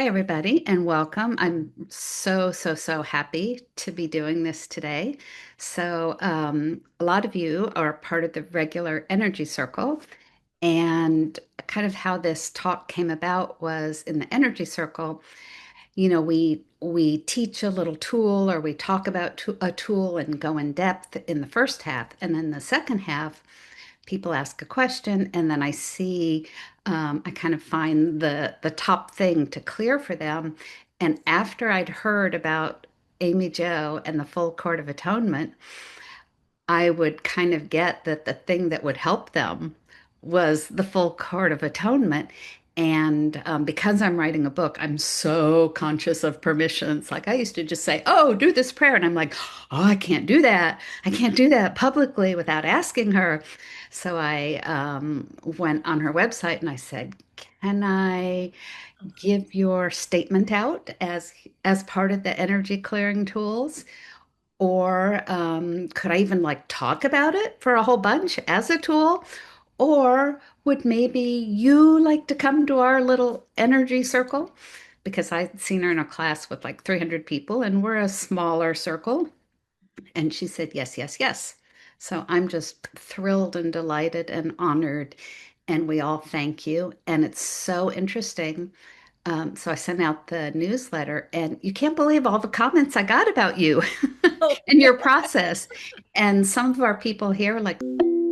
Hi, everybody, and welcome. I'm so happy to be doing this today. A lot of you are part of the regular energy circle, and kind of how this talk came about was in the energy circle. We teach a little tool or we talk about a tool and go in depth in the first half, and then the second half people ask a question, and then I kind of find the top thing to clear for them. And after I'd heard about Amy Jo and the full Court of Atonement, I would kind of get that the thing that would help them was the full Court of Atonement. And because I'm writing a book, I'm so conscious of permissions. Like I used to just say, "Oh, do this prayer," and I'm like, "Oh, I can't do that. I can't do that publicly without asking her." So I went on her website and I said, "Can I give your statement out as part of the energy clearing tools?" Or could I even like talk about it for a whole bunch as a tool? Or would maybe you like to come to our little energy circle? Because I'd seen her in a class with like 300 people and we're a smaller circle. And she said, yes, yes, yes. So I'm just thrilled and delighted and honored. And we all thank you. And it's so interesting. So I sent out the newsletter, and you can't believe all the comments I got about you Oh, and your process. And some of our people here, like,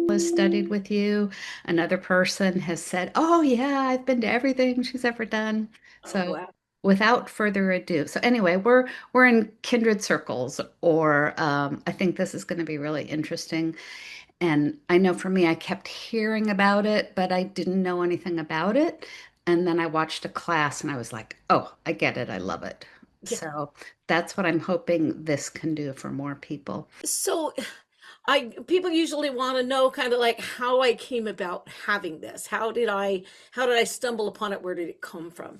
has studied with you. Another person has said, "Oh, yeah, I've been to everything she's ever done." oh So, wow. without further ado, so anyway, we're in kindred circles, or I think this is going to be really interesting. And I know for me, I kept hearing about it, but I didn't know anything about it. And then I watched a class and I was like, oh, I get it. I love it. Yeah. So that's what I'm hoping this can do for more people. So I people usually want to know kind of like how I came about having this. How did I stumble upon it? Where did it come from?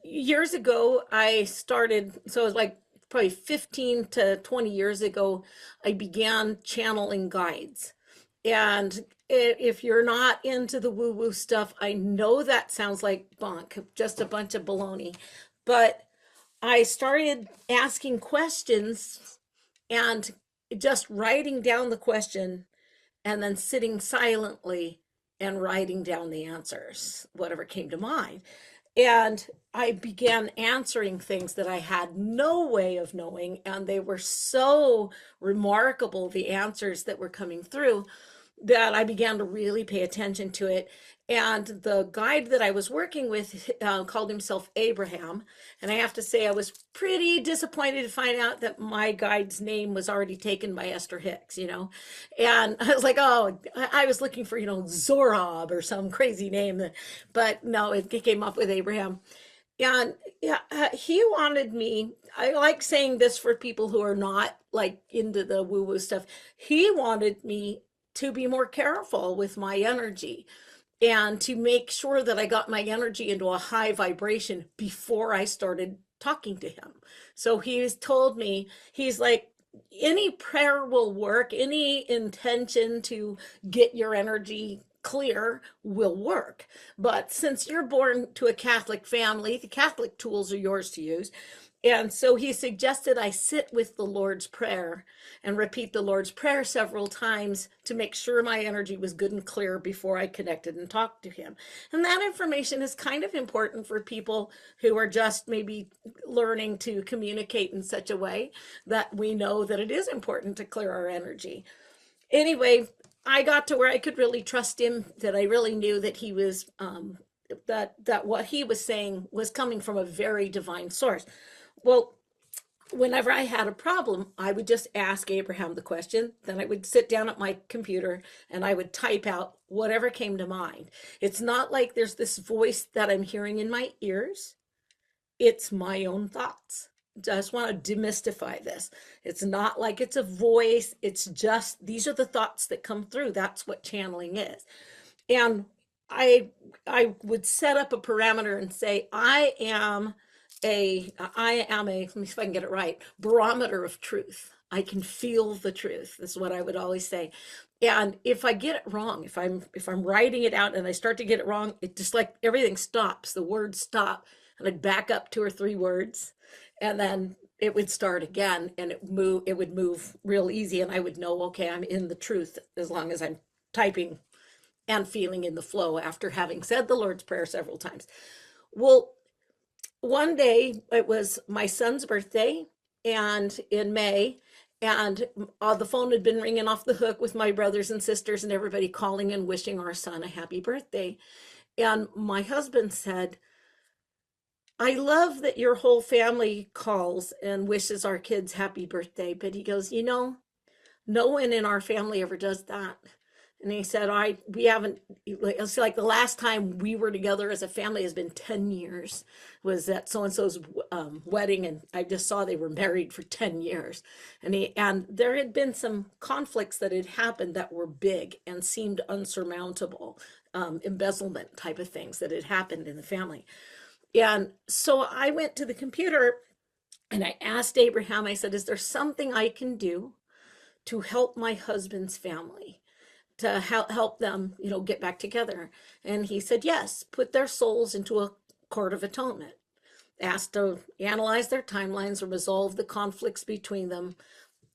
Years ago I started, so it was like probably 15 to 20 years ago, I began channeling guides. And if you're not into the woo-woo stuff, I know that sounds like bunk, just a bunch of baloney. But I started asking questions and just writing down the question and then sitting silently and writing down the answers, whatever came to mind. And I began answering things that I had no way of knowing. And they were so remarkable, the answers that were coming through, that I began to really pay attention to it. And the guide that I was working with called himself Abraham. And I have to say, I was pretty disappointed to find out that my guide's name was already taken by Esther Hicks. And I was like, oh, I was looking for, Zorab or some crazy name. But no, it came up with Abraham. And yeah, he wanted me. I like saying this for people who are not like into the woo woo stuff. He wanted me to be more careful with my energy and to make sure that I got my energy into a high vibration before I started talking to him. So he's told me, he's like, any prayer will work, any intention to get your energy clear will work. But since you're born to a Catholic family, the Catholic tools are yours to use. And so he suggested I sit with the Lord's Prayer and repeat the Lord's Prayer several times to make sure my energy was good and clear before I connected and talked to him. And that information is kind of important for people who are just maybe learning to communicate in such a way that we know that it is important to clear our energy. Anyway, I got to where I could really trust him, that I really knew that he was that what he was saying was coming from a very divine source. Well, whenever I had a problem, I would just ask Abraham the question. Then I would sit down at my computer and I would type out whatever came to mind. It's not like there's this voice that I'm hearing in my ears, it's my own thoughts. I just want to demystify this. It's not like it's a voice, it's just these are the thoughts that come through. That's what channeling is. And I would set up a parameter and say I am a, let me see if I can get it right, barometer of truth. I can feel the truth. This is what I would always say. And if I get it wrong, if I'm writing it out and I start to get it wrong, it just like everything stops, the words stop. and I'd back up 2 or 3 words, and then it would start again, and it would move real easy, and I would know, okay, I'm in the truth as long as I'm typing and feeling in the flow after having said the Lord's Prayer several times. Well, one day it was my son's birthday, and in May, and the phone had been ringing off the hook with my brothers and sisters and everybody calling and wishing our son a happy birthday. And my husband said, I love that your whole family calls and wishes our kids happy birthday. But he goes, no one in our family ever does that. And he said, we haven't, it's like the last time we were together as a family has been 10 years, was at so-and-so's wedding. And I just saw they were married for 10 years. And there had been some conflicts that had happened that were big and seemed unsurmountable, embezzlement type of things that had happened in the family. And so I went to the computer and I asked Abraham, I said, is there something I can do to help my husband's family, to help them, get back together? And he said, yes, put their souls into a court of atonement, asked to analyze their timelines and resolve the conflicts between them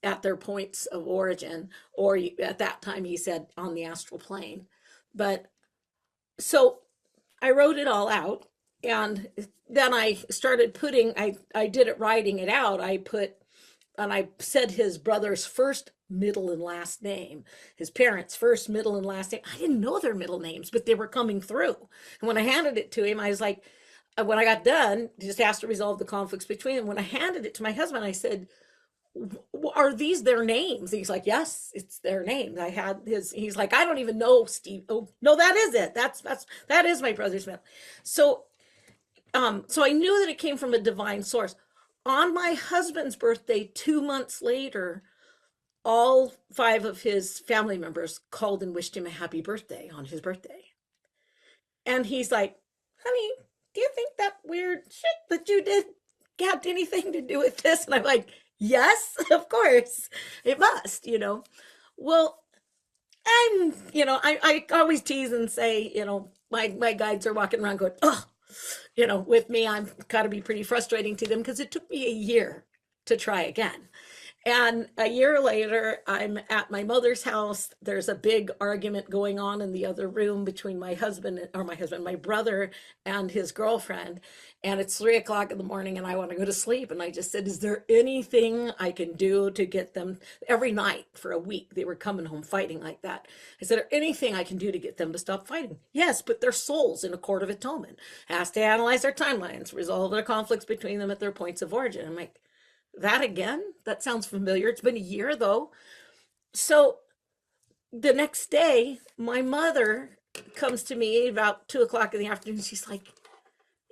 at their points of origin, or at that time he said on the astral plane. But so I wrote it all out, and then I started I did it writing it out. And I said his brother's first, middle, and last name, his parents' first, middle, and last name. I didn't know their middle names, but they were coming through. And when I handed it to him, I was like, when I got done, just asked to resolve the conflicts between them. When I handed it to my husband, I said, are these their names? He's like, yes, it's their names. He's like, I don't even know, Steve. Oh, no, that is it. That is my brother's name. So, so I knew that it came from a divine source. On my husband's birthday, 2 months later, all 5 of his family members called and wished him a happy birthday on his birthday. And he's like, honey, do you think that weird shit that you did had anything to do with this? And I'm like, yes, of course, it must. Well, I always tease and say, my guides are walking around going, oh, with me, I'm got to be pretty frustrating to them because it took me a year to try again. And a year later, I'm at my mother's house. There's a big argument going on in the other room between my brother and his girlfriend. And it's 3 o'clock in the morning and I want to go to sleep. And I just said, is there anything I can do to get them? Every night for a week, they were coming home fighting like that. I said, is there anything I can do to get them to stop fighting? Yes, put their souls in a court of atonement. Asked to analyze their timelines, resolve their conflicts between them at their points of origin. I'm like, that again? That sounds familiar. It's been a year though. So the next day, my mother comes to me about 2 o'clock in the afternoon. She's like,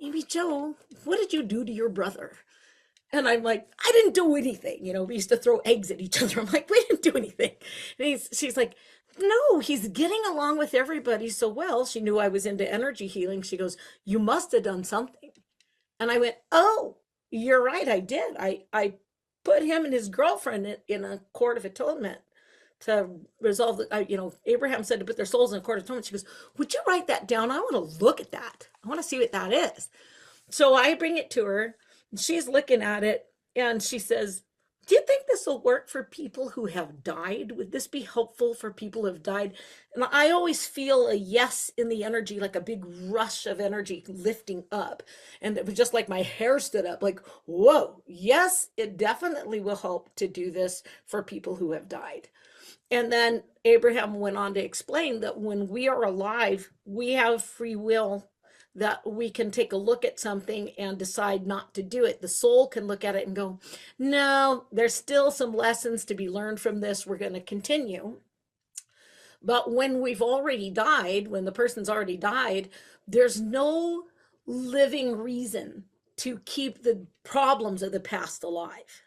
Amy Jo, what did you do to your brother? And I'm like, I didn't do anything. We used to throw eggs at each other. I'm like, we didn't do anything. And she's like, no, he's getting along with everybody so well. She knew I was into energy healing. She goes, you must have done something. And I went, oh, you're right, I did. I put him and his girlfriend in a court of atonement to resolve Abraham said to put their souls in a court of atonement. She goes, would you write that down? I want to look at that. I want to see what that is. So I bring it to her. She's looking at it and she says, do you think this will work for people who have died? Would this be helpful for people who have died? And I always feel a yes in the energy, like a big rush of energy lifting up. And it was just like my hair stood up, like, whoa, yes, it definitely will help to do this for people who have died. And then Abraham went on to explain that when we are alive, we have free will, that we can take a look at something and decide not to do it. The soul can look at it and go, no, there's still some lessons to be learned from this. We're going to continue. But when we've already died, when the person's already died, there's no living reason to keep the problems of the past alive.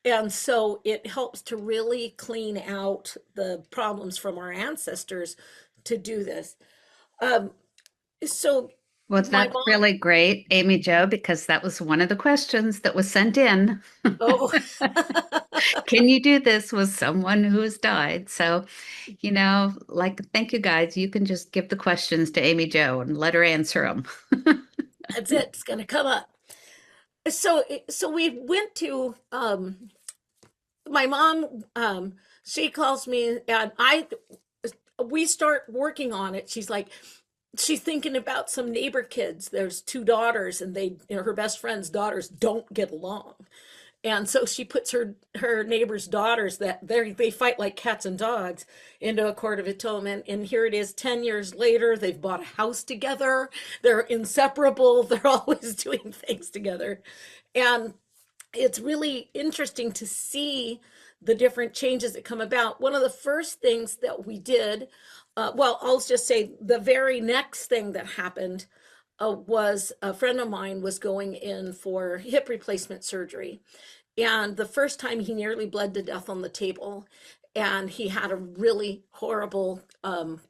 And so it helps to really clean out the problems from our ancestors to do this. So Well, my that's mom, really great, Amy Jo, because that was one of the questions that was sent in. oh, Can you do this with someone who has died? So, thank you guys. You can just give the questions to Amy Jo and let her answer them. That's it. It's going to come up. So we went to my mom. She calls me, and we start working on it. She's like, she's thinking about some neighbor kids. There's two daughters, and her best friend's daughters don't get along. And so she puts her neighbor's daughters, that they fight like cats and dogs, into a court of atonement. And here it is, 10 years later, they've bought a house together. They're inseparable. They're always doing things together. And it's really interesting to see the different changes that come about. One of the first things that we did, well, I'll just say the very next thing that happened was a friend of mine was going in for hip replacement surgery. And the first time he nearly bled to death on the table. And he had a really horrible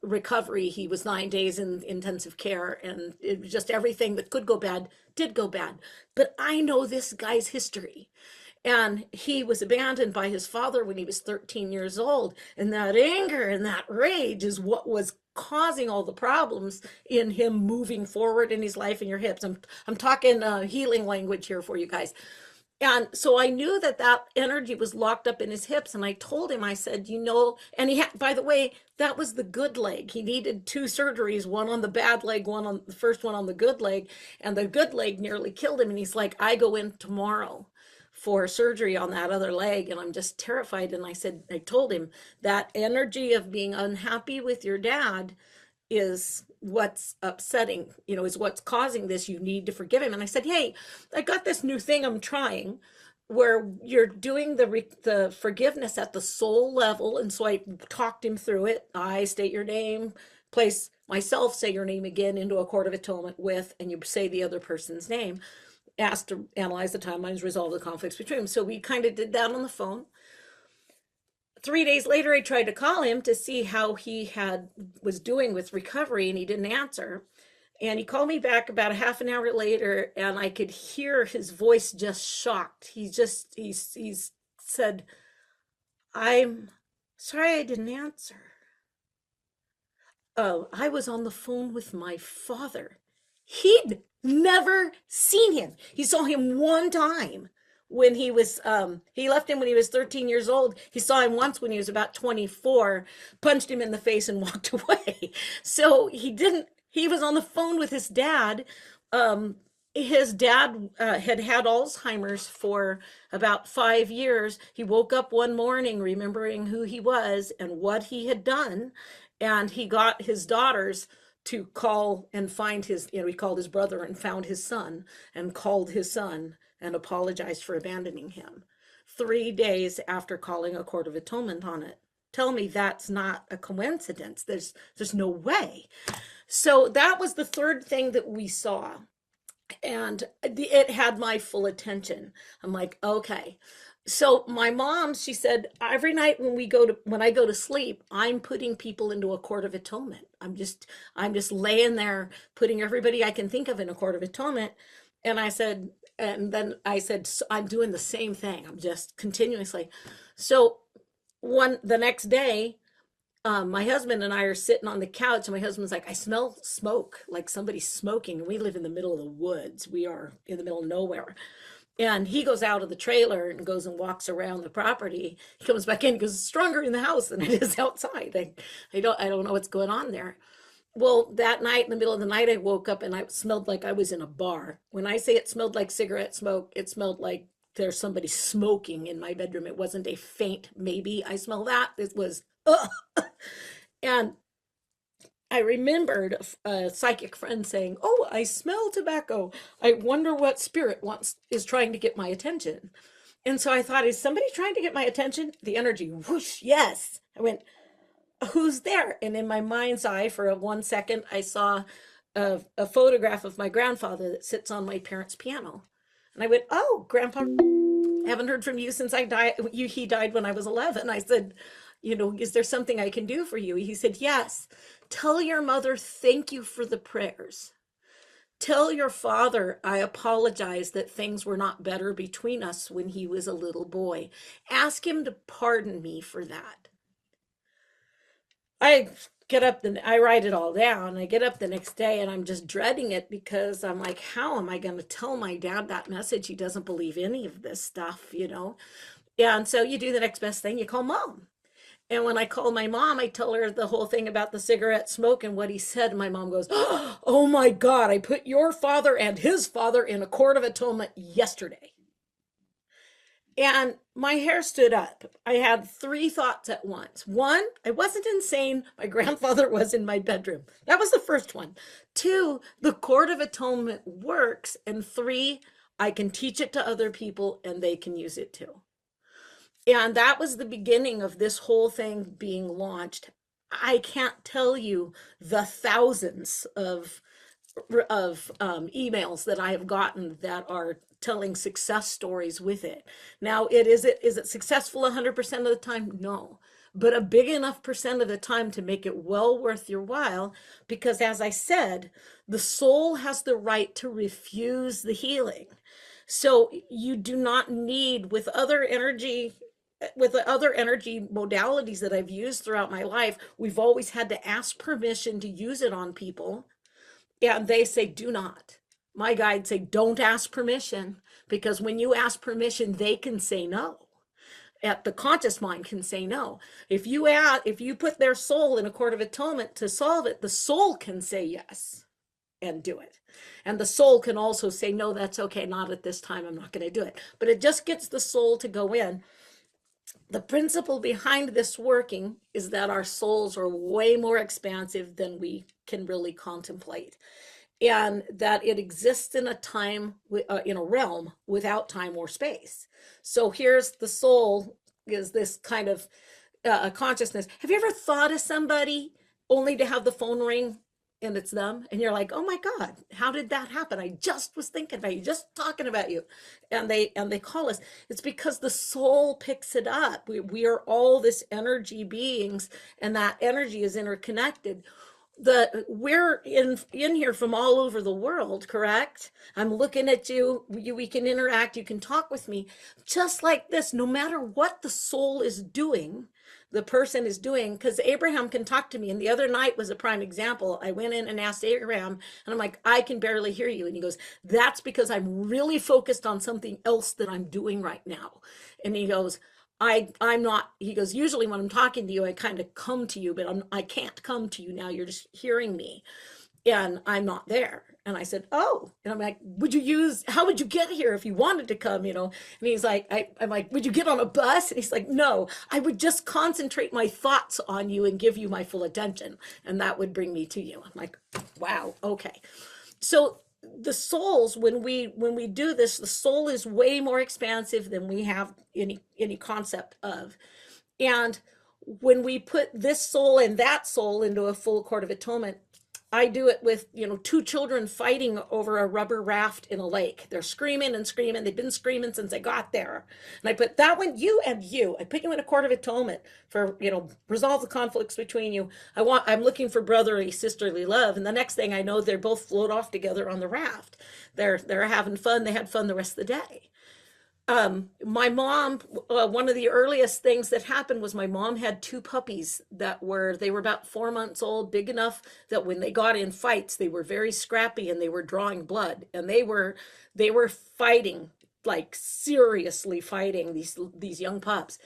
recovery. He was 9 days in intensive care, and it was just everything that could go bad did go bad. But I know this guy's history. And he was abandoned by his father when he was 13 years old. And that anger and that rage is what was causing all the problems in him moving forward in his life and your hips. I'm talking healing language here for you guys. And so I knew that that energy was locked up in his hips. And I told him, I said, and he had, by the way, that was the good leg. He needed two surgeries, one on the bad leg, one on the first one on the good leg. And the good leg nearly killed him. And he's like, I go in tomorrow for surgery on that other leg. And I'm just terrified. And I told him that energy of being unhappy with your dad is what's upsetting, is what's causing this. You need to forgive him. And I said, hey, I got this new thing I'm trying where you're doing the forgiveness at the soul level. And so I talked him through it. I state your name, place myself, say your name again into a court of atonement with, and you say the other person's name, asked to analyze the timelines, resolve the conflicts between them. So we kind of did that on the phone. 3 days later, I tried to call him to see how he was doing with recovery, and he didn't answer. And he called me back about a half an hour later, and I could hear his voice just shocked. He's said, I'm sorry I didn't answer. Oh, I was on the phone with my father. He'd never seen him. He saw him one time when he left him when he was 13 years old. He saw him once when he was about 24, punched him in the face and walked away. So he was on the phone with his dad. His dad had Alzheimer's for about 5 years. He woke up one morning remembering who he was and what he had done. And he got his daughters to call and find he called his brother and found his son and called his son and apologized for abandoning him 3 days after calling a court of atonement on it. Tell me that's not a coincidence. There's no way. So that was the third thing that we saw. And it had my full attention. I'm like, okay. So my mom, she said, every night when I go to sleep, I'm putting people into a court of atonement. I'm just laying there putting everybody I can think of in a court of atonement. And then I said, so I'm doing the same thing. I'm just continuously. So the next day, my husband and I are sitting on the couch, and my husband's like, I smell smoke, like somebody's smoking. And we live in the middle of the woods. We are in the middle of nowhere. And he goes out of the trailer and goes and walks around the property. He comes back in and goes, it's stronger in the house than it is outside. I don't know what's going on there. Well, that night, in the middle of the night, I woke up and I smelled like I was in a bar. When I say it smelled like cigarette smoke, it smelled like there's somebody smoking in my bedroom. It wasn't a faint maybe I smell that. It was, ugh. And I remembered a psychic friend saying, oh, I smell tobacco. I wonder what spirit is trying to get my attention. And so I thought, is somebody trying to get my attention? The energy, whoosh, yes. I went, who's there? And in my mind's eye, for 1 second, I saw a photograph of my grandfather that sits on my parents' piano. And I went, oh, Grandpa, I haven't heard from you since I died. He died when I was 11. I said, is there something I can do for you? He said, yes. Tell your mother thank you for the prayers. Tell your father I apologize that things were not better between us when he was a little boy. Ask him to pardon me for that. I I write it all down. I get up the next day and I'm just dreading it because I'm like, how am I going to tell my dad that message? He doesn't believe any of this stuff, you know? Yeah, and so you do the next best thing, you call mom. And when I call my mom, I tell her the whole thing about the cigarette smoke and what he said. And my mom goes, oh my God, I put your father and his father in a court of atonement yesterday. And my hair stood up. I had three thoughts at once. One, I wasn't insane. My grandfather was in my bedroom. That was the first one. Two, the Court of Atonement works. And three, I can teach it to other people and they can use it too. And that was the beginning of this whole thing being launched. I can't tell you the thousands of emails that I have gotten that are telling success stories with it. Now, is it successful 100% of the time? No, but a big enough percent of the time to make it well worth your while. Because as I said, the soul has the right to refuse the healing. So you do not need with the other energy modalities that I've used throughout my life, we've always had to ask permission to use it on people. And they say, do not. My guides say, don't ask permission, because when you ask permission, they can say no. The conscious mind can say no. If you put their soul in a court of atonement to solve it, the soul can say yes and do it. And the soul can also say, no, that's okay, not at this time, I'm not going to do it. But it just gets the soul to go in. The principle behind this working is that our souls are way more expansive than we can really contemplate, and that it exists in a time, in a realm without time or space. So here's the soul, is this kind of consciousness. Have you ever thought of somebody only to have the phone ring and it's them, and you're like, oh my God, how did that happen? I just was thinking about you, just talking about you. And they call us. It's because the soul picks it up. We are all this energy beings, and that energy is interconnected. We're in here from all over the world, correct? I'm looking at you, we can interact, you can talk with me just like this. No matter what the soul is doing, the person is doing, because Abraham can talk to me. And the other night was a prime example. I went in and asked Abraham, and I'm like, I can barely hear you. And he goes, that's because I'm really focused on something else that I'm doing right now. And he goes, I'm not, he goes, usually when I'm talking to you, I kind of come to you, but I can't come to you now. You're just hearing me and I'm not there. And I said, oh, and I'm like, how would you get here if you wanted to come, And he's like, I'm like, would you get on a bus? And he's like, no, I would just concentrate my thoughts on you and give you my full attention. And that would bring me to you. I'm like, wow, okay. So the souls, when we do this, the soul is way more expansive than we have any concept of. And when we put this soul and that soul into a full court of atonement, I do it with, two children fighting over a rubber raft in a lake. They're screaming and screaming. They've been screaming since they got there. And I put that one, you and you. I put you in a court of atonement for, resolve the conflicts between you. I'm looking for brotherly, sisterly love. And the next thing I know, they're both float off together on the raft. They're having fun. They had fun the rest of the day. My mom, one of the earliest things that happened was my mom had two puppies they were about 4 months old, big enough that when they got in fights, they were very scrappy and they were drawing blood, and they were fighting, like seriously fighting, these young pups.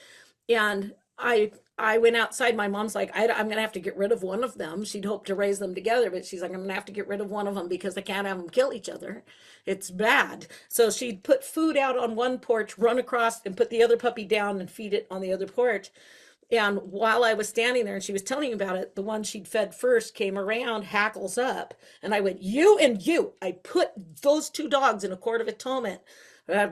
And I went outside. My mom's like, I'm going to have to get rid of one of them. She'd hoped to raise them together, but she's like, I'm going to have to get rid of one of them because I can't have them kill each other. It's bad. So she'd put food out on one porch, run across and put the other puppy down and feed it on the other porch. And while I was standing there and she was telling me about it, the one she'd fed first came around, hackles up. And I went, you and you. I put those two dogs in a court of atonement.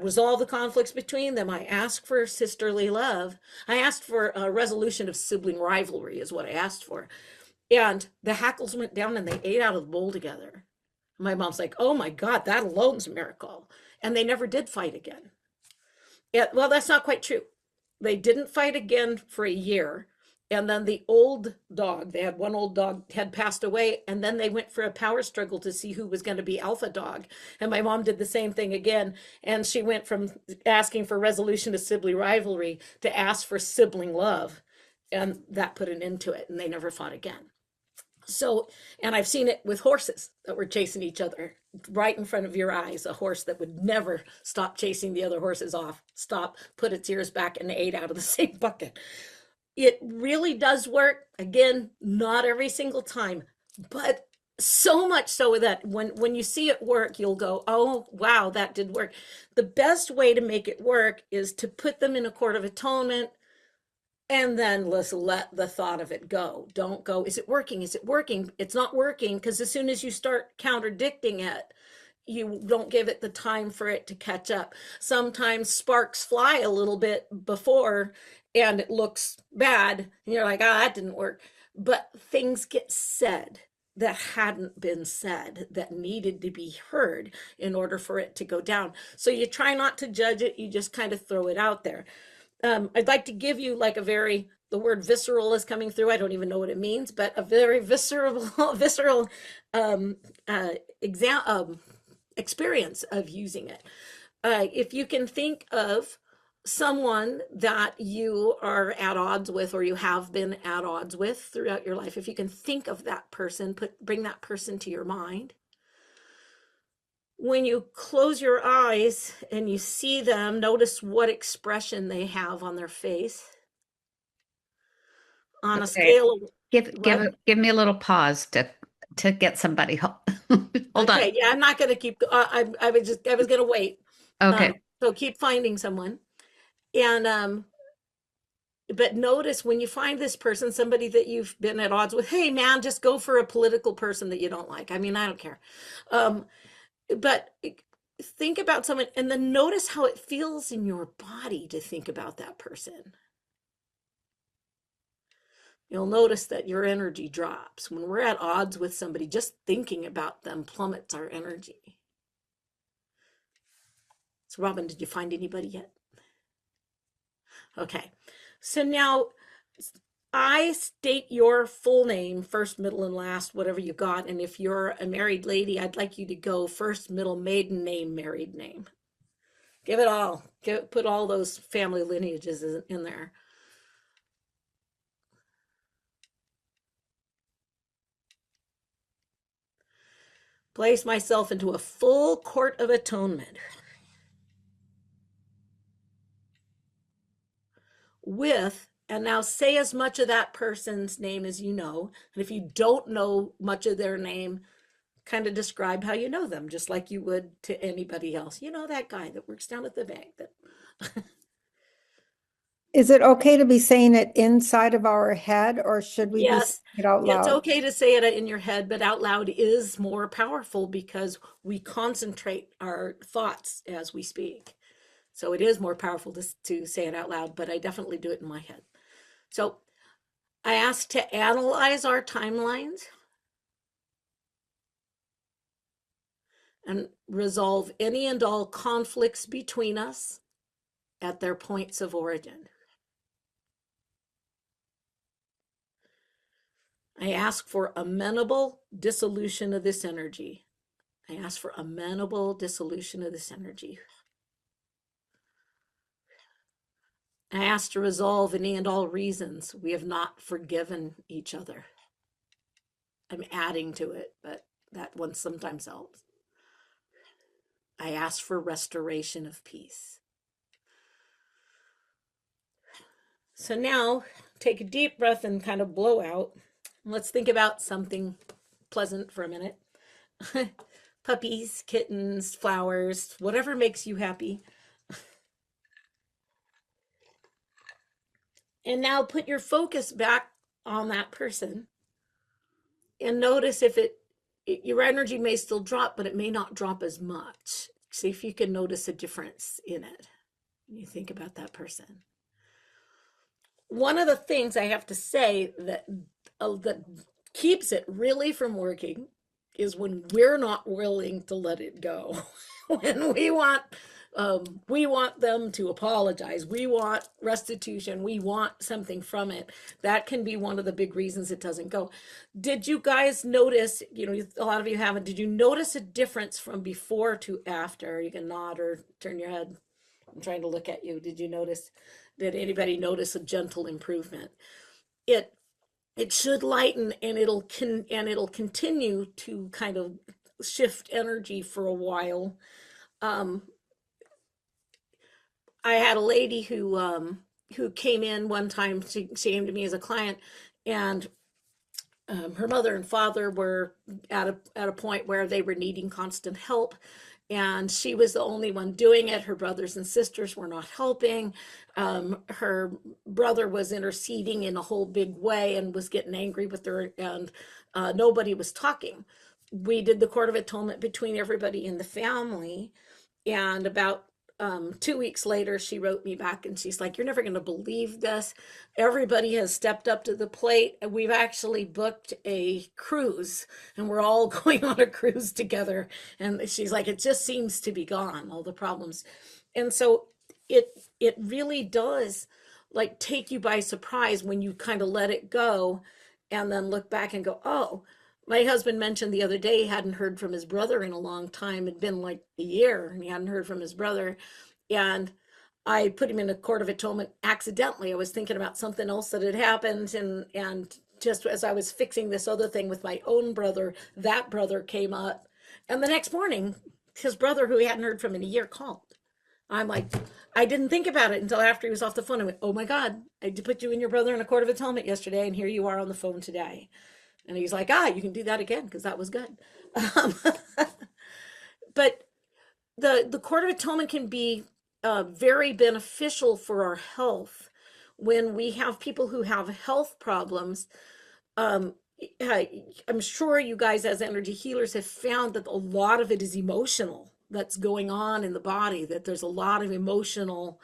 Resolve the conflicts between them. I asked for sisterly love. I asked for a resolution of sibling rivalry is what I asked for. And the hackles went down and they ate out of the bowl together. My mom's like, oh my God, that alone's a miracle. And they never did fight again. Well, that's not quite true. They didn't fight again for a year. And then they had one old dog had passed away. And then they went for a power struggle to see who was going to be alpha dog. And my mom did the same thing again. And she went from asking for resolution to sibling rivalry to ask for sibling love. And that put an end to it. And they never fought again. So, and I've seen it with horses that were chasing each other right in front of your eyes. A horse that would never stop chasing the other horses off, stop, put its ears back, and ate out of the same bucket. It really does work. Again, not every single time, but so much so that when you see it work, you'll go, oh wow, that did work. The best way to make it work is to put them in a court of atonement, and then let's let the thought of it go. Don't go, is it working? Is it working? It's not working, because as soon as you start contradicting it, you don't give it the time for it to catch up. Sometimes sparks fly a little bit before and it looks bad. And you're like, ah, that didn't work. But things get said that hadn't been said, that needed to be heard in order for it to go down. So you try not to judge it, you just kind of throw it out there. I'd like to give you like a very, the word visceral is coming through. I don't even know what it means, but a very visceral um, experience of using it. If you can think of someone that you are at odds with, or you have been at odds with throughout your life, if you can think of that person, bring that person to your mind. When you close your eyes and you see them, notice what expression they have on their face. On a Okay. scale of what? Give me a little pause to get somebody. Hold on. Okay, yeah, I'm not going to keep. I was going to wait. Okay. So keep finding someone, and but notice when you find this person, somebody that you've been at odds with. Hey, man, just go for a political person that you don't like. I mean, I don't care. Um, but think about someone, and then notice how it feels in your body to think about that person. You'll notice that your energy drops. When we're at odds with somebody, just thinking about them plummets our energy. So, Robin, did you find anybody yet? Okay. So now I state your full name, first, middle, and last, whatever you got. And if you're a married lady, I'd like you to go first, middle, maiden name, married name. Give it all. Put all those family lineages in there. Place myself into a full court of atonement with, and now say as much of that person's name as you know. And if you don't know much of their name, kind of describe how you know them, just like you would to anybody else. You know, that guy that works down at the bank that. Is it okay to be saying it inside of our head, or should we be saying Yes, it out it's loud? okay to say it in your head, but out loud is more powerful because we concentrate our thoughts as we speak. So it is more powerful to say it out loud, but I definitely do it in my head. So I ask to analyze our timelines and resolve any and all conflicts between us at their points of origin. I ask for amenable dissolution of this energy. I ask for amenable dissolution of this energy. I ask to resolve any and all reasons we have not forgiven each other. I'm adding to it, but that one sometimes helps. I ask for restoration of peace. So now take a deep breath and kind of blow out. Let's think about something pleasant for a minute. Puppies, kittens, flowers, whatever makes you happy. And now put your focus back on that person and notice if your energy may still drop, but it may not drop as much. See if you can notice a difference in it when you think about that person. One of the things I have to say that keeps it really from working is when we're not willing to let it go. When we want them to apologize, we want restitution, we want something from it. That can be one of the big reasons it doesn't go. Did you guys notice, a lot of you haven't, did you notice a difference from before to after? You can nod or turn your head. I'm trying to look at you. Did anybody notice a gentle improvement? It it should lighten, and it'll continue to kind of shift energy for a while. Um, I had a lady who came in one time. She came to me as a client, and her mother and father were at a point where they were needing constant help, and she was the only one doing it. Her brothers and sisters were not helping. Her brother was interceding in a whole big way and was getting angry with her, and nobody was talking. We did the Court of Atonement between everybody in the family, and about 2 weeks later, she wrote me back and she's like, "You're never going to believe this. Everybody has stepped up to the plate. And we've actually booked a cruise, and we're all going on a cruise together." And she's like, "It just seems to be gone, all the problems." And so it really does like take you by surprise when you kind of let it go and then look back and go, "Oh, my husband mentioned the other day he hadn't heard from his brother in a long time. It'd been like a year and he hadn't heard from his brother." And I put him in a Court of Atonement accidentally. I was thinking about something else that had happened, and just as I was fixing this other thing with my own brother, that brother came up. And the next morning, his brother, who he hadn't heard from in a year, called. I'm like, I didn't think about it until after he was off the phone. I went, "Oh my God, I did put you and your brother in a Court of Atonement yesterday, and here you are on the phone today." And he's like, "You can do that again because that was good." Um, but the Court of Atonement can be very beneficial for our health when we have people who have health problems. Um, I'm sure you guys, as energy healers, have found that a lot of it is emotional that's going on in the body, that there's a lot of emotional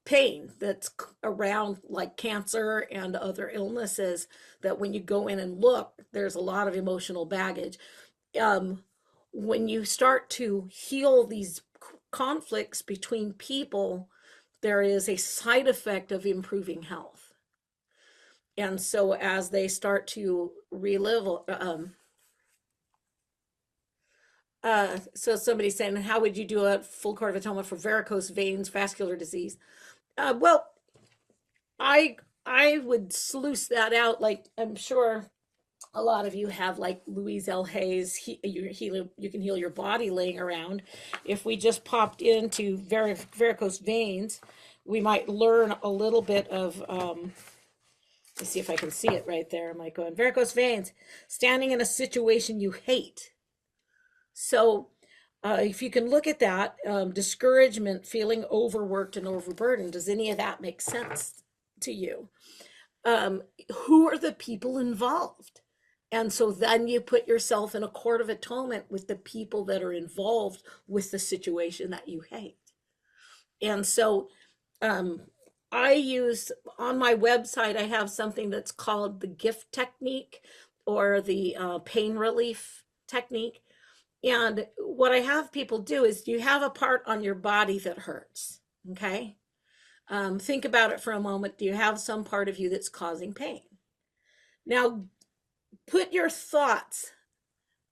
pain that's around, like cancer and other illnesses, that when you go in and look, there's a lot of emotional baggage. Um, when you start to heal these conflicts between people, there is a side effect of improving health. And so as they start to relive, so somebody's saying, "How would you do a full Court of Atonement for varicose veins, vascular disease?" Well, I would sluice that out. Like, I'm sure a lot of you have, like Louise L. Hayes, you can heal your body laying around. If we just popped into varicose veins, we might learn a little bit of, let's see if I can see it right there. I might go in varicose veins, standing in a situation you hate. So if you can look at that, discouragement, feeling overworked and overburdened, does any of that make sense to you? Who are the people involved? And so then you put yourself in a Court of Atonement with the people that are involved with the situation that you hate. And so I use, on my website, I have something that's called the gift technique, or the pain relief technique. And what I have people do is, you have a part on your body that hurts, okay? Think about it for a moment. Do you have some part of you that's causing pain? Now, put your thoughts.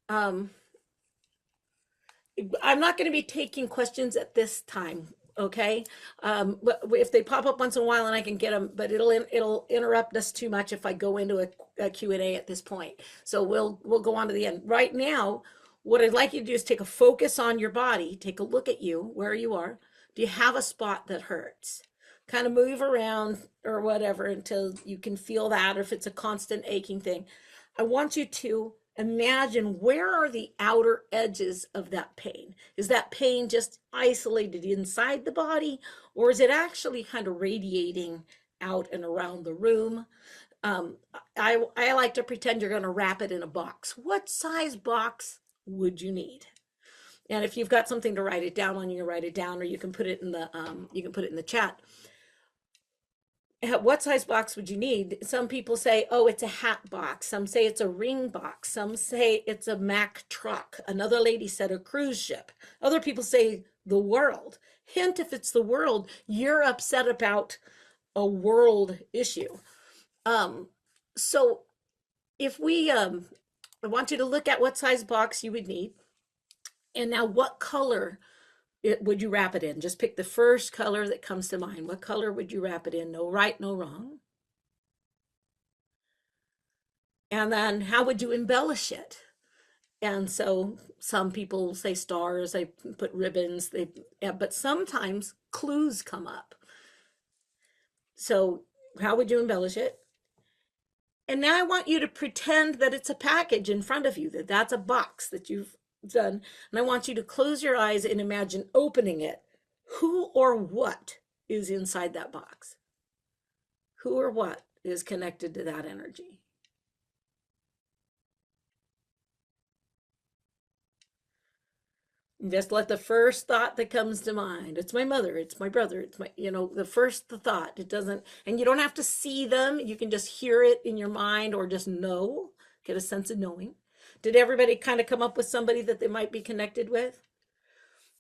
I'm not going to be taking questions at this time, okay? But if they pop up once in a while and I can get them, but it'll interrupt us too much if I go into a Q&A at this point. So we'll go on to the end. Right now, what I'd like you to do is take a focus on your body. Take a look at you, where you are. Do you have a spot that hurts? Kind of move around or whatever until you can feel that, or if it's a constant aching thing. I want you to imagine, where are the outer edges of that pain? Is that pain just isolated inside the body, or is it actually kind of radiating out and around the room? I like to pretend you're going to wrap it in a box. What size box would you need? And if you've got something to write it down on, you can write it down, or you can put it in the chat. What size box would you need? Some people say, "Oh, it's a hat box." Some say it's a ring box. Some say it's a Mack truck. Another lady said a cruise ship. Other people say the world. Hint, if it's the world, you're upset about a world issue. So if we, I want you to look at what size box you would need. And now, what color would you wrap it in? Just pick the first color that comes to mind. What color would you wrap it in? No right, no wrong. And then how would you embellish it? And so some people say stars, they put ribbons, but sometimes clues come up. So how would you embellish it? And now I want you to pretend that it's a package in front of you, that that's a box that you've done. And I want you to close your eyes and imagine opening it. Who or what is inside that box? Who or what is connected to that energy? Just let the first thought that comes to mind. It's my mother, it's my brother, it's my, the first thought. It doesn't, and you don't have to see them. You can just hear it in your mind or just know, get a sense of knowing. Did everybody kind of come up with somebody that they might be connected with?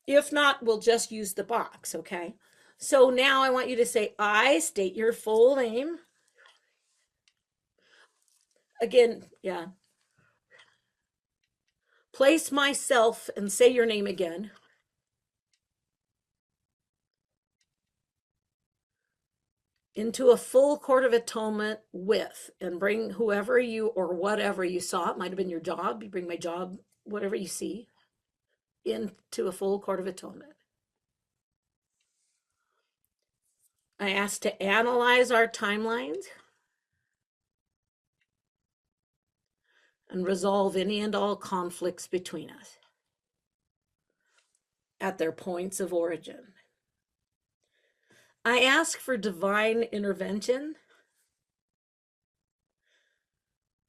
If not, we'll just use the box, okay? So now I want you to say, I state your full name. Again, yeah. Place myself and say your name again. Into a full court of atonement with, and bring whoever you or whatever you saw. It might have been your job. You bring my job, whatever you see, into a full court of atonement. I asked to analyze our timelines and resolve any and all conflicts between us at their points of origin. I ask for divine intervention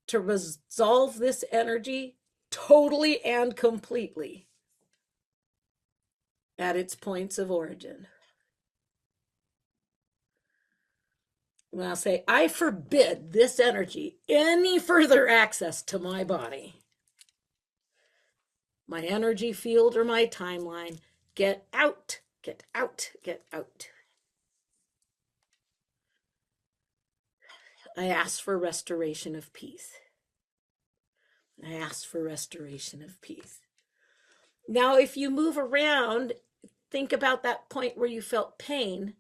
to resolve this energy totally and completely at its points of origin. And I'll say, I forbid this energy any further access to my body, my energy field, or my timeline. Get out, get out, get out. I ask for restoration of peace. I ask for restoration of peace. Now, if you move around, think about that point where you felt pain.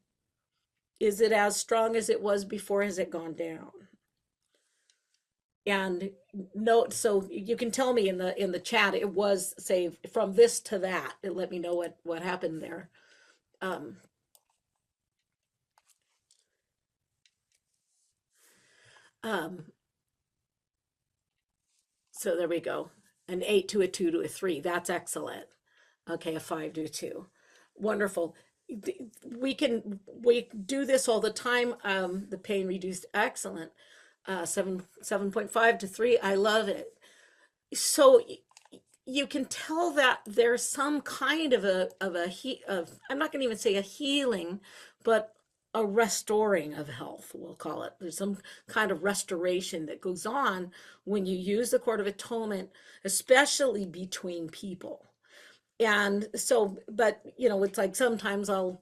Is it as strong as it was before? Has it gone down? And note, so you can tell me in the chat, it was, say, from this to that. It let me know what happened there. So there we go. An 8 to a 2 to a 3. That's excellent. Okay, a 5 to a 2. Wonderful. We do this all the time. The pain reduced, excellent. 7.5 to 3. I love it. So you can tell that there's some kind of I'm not going to even say a healing, but a restoring of health, we'll call it. There's some kind of restoration that goes on when you use the Court of Atonement, especially between people. And so, but it's like sometimes I'll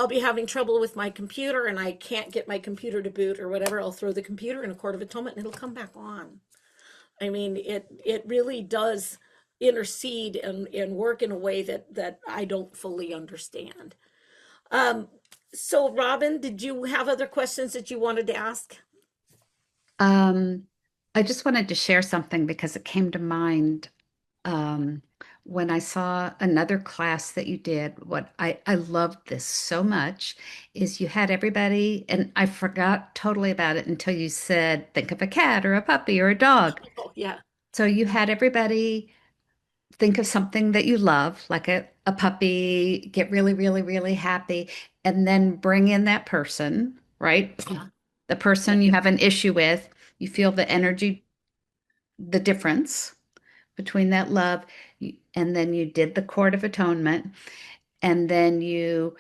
be having trouble with my computer and I can't get my computer to boot or whatever. I'll throw the computer in a Court of Atonement and it'll come back on. I mean, it really does intercede and work in a way that I don't fully understand. So Robin, did you have other questions that you wanted to ask? I just wanted to share something because it came to mind when I saw another class that you did. What I loved this so much is you had everybody, and I forgot totally about it until you said, think of a cat or a puppy or a dog. Oh, yeah. So you had everybody think of something that you love, like a puppy, get really, really, really happy, and then bring in that person, right? Yeah. The Yeah. person you have an issue with, you feel the energy, the difference between that love, and then you did the Court of Atonement, and then you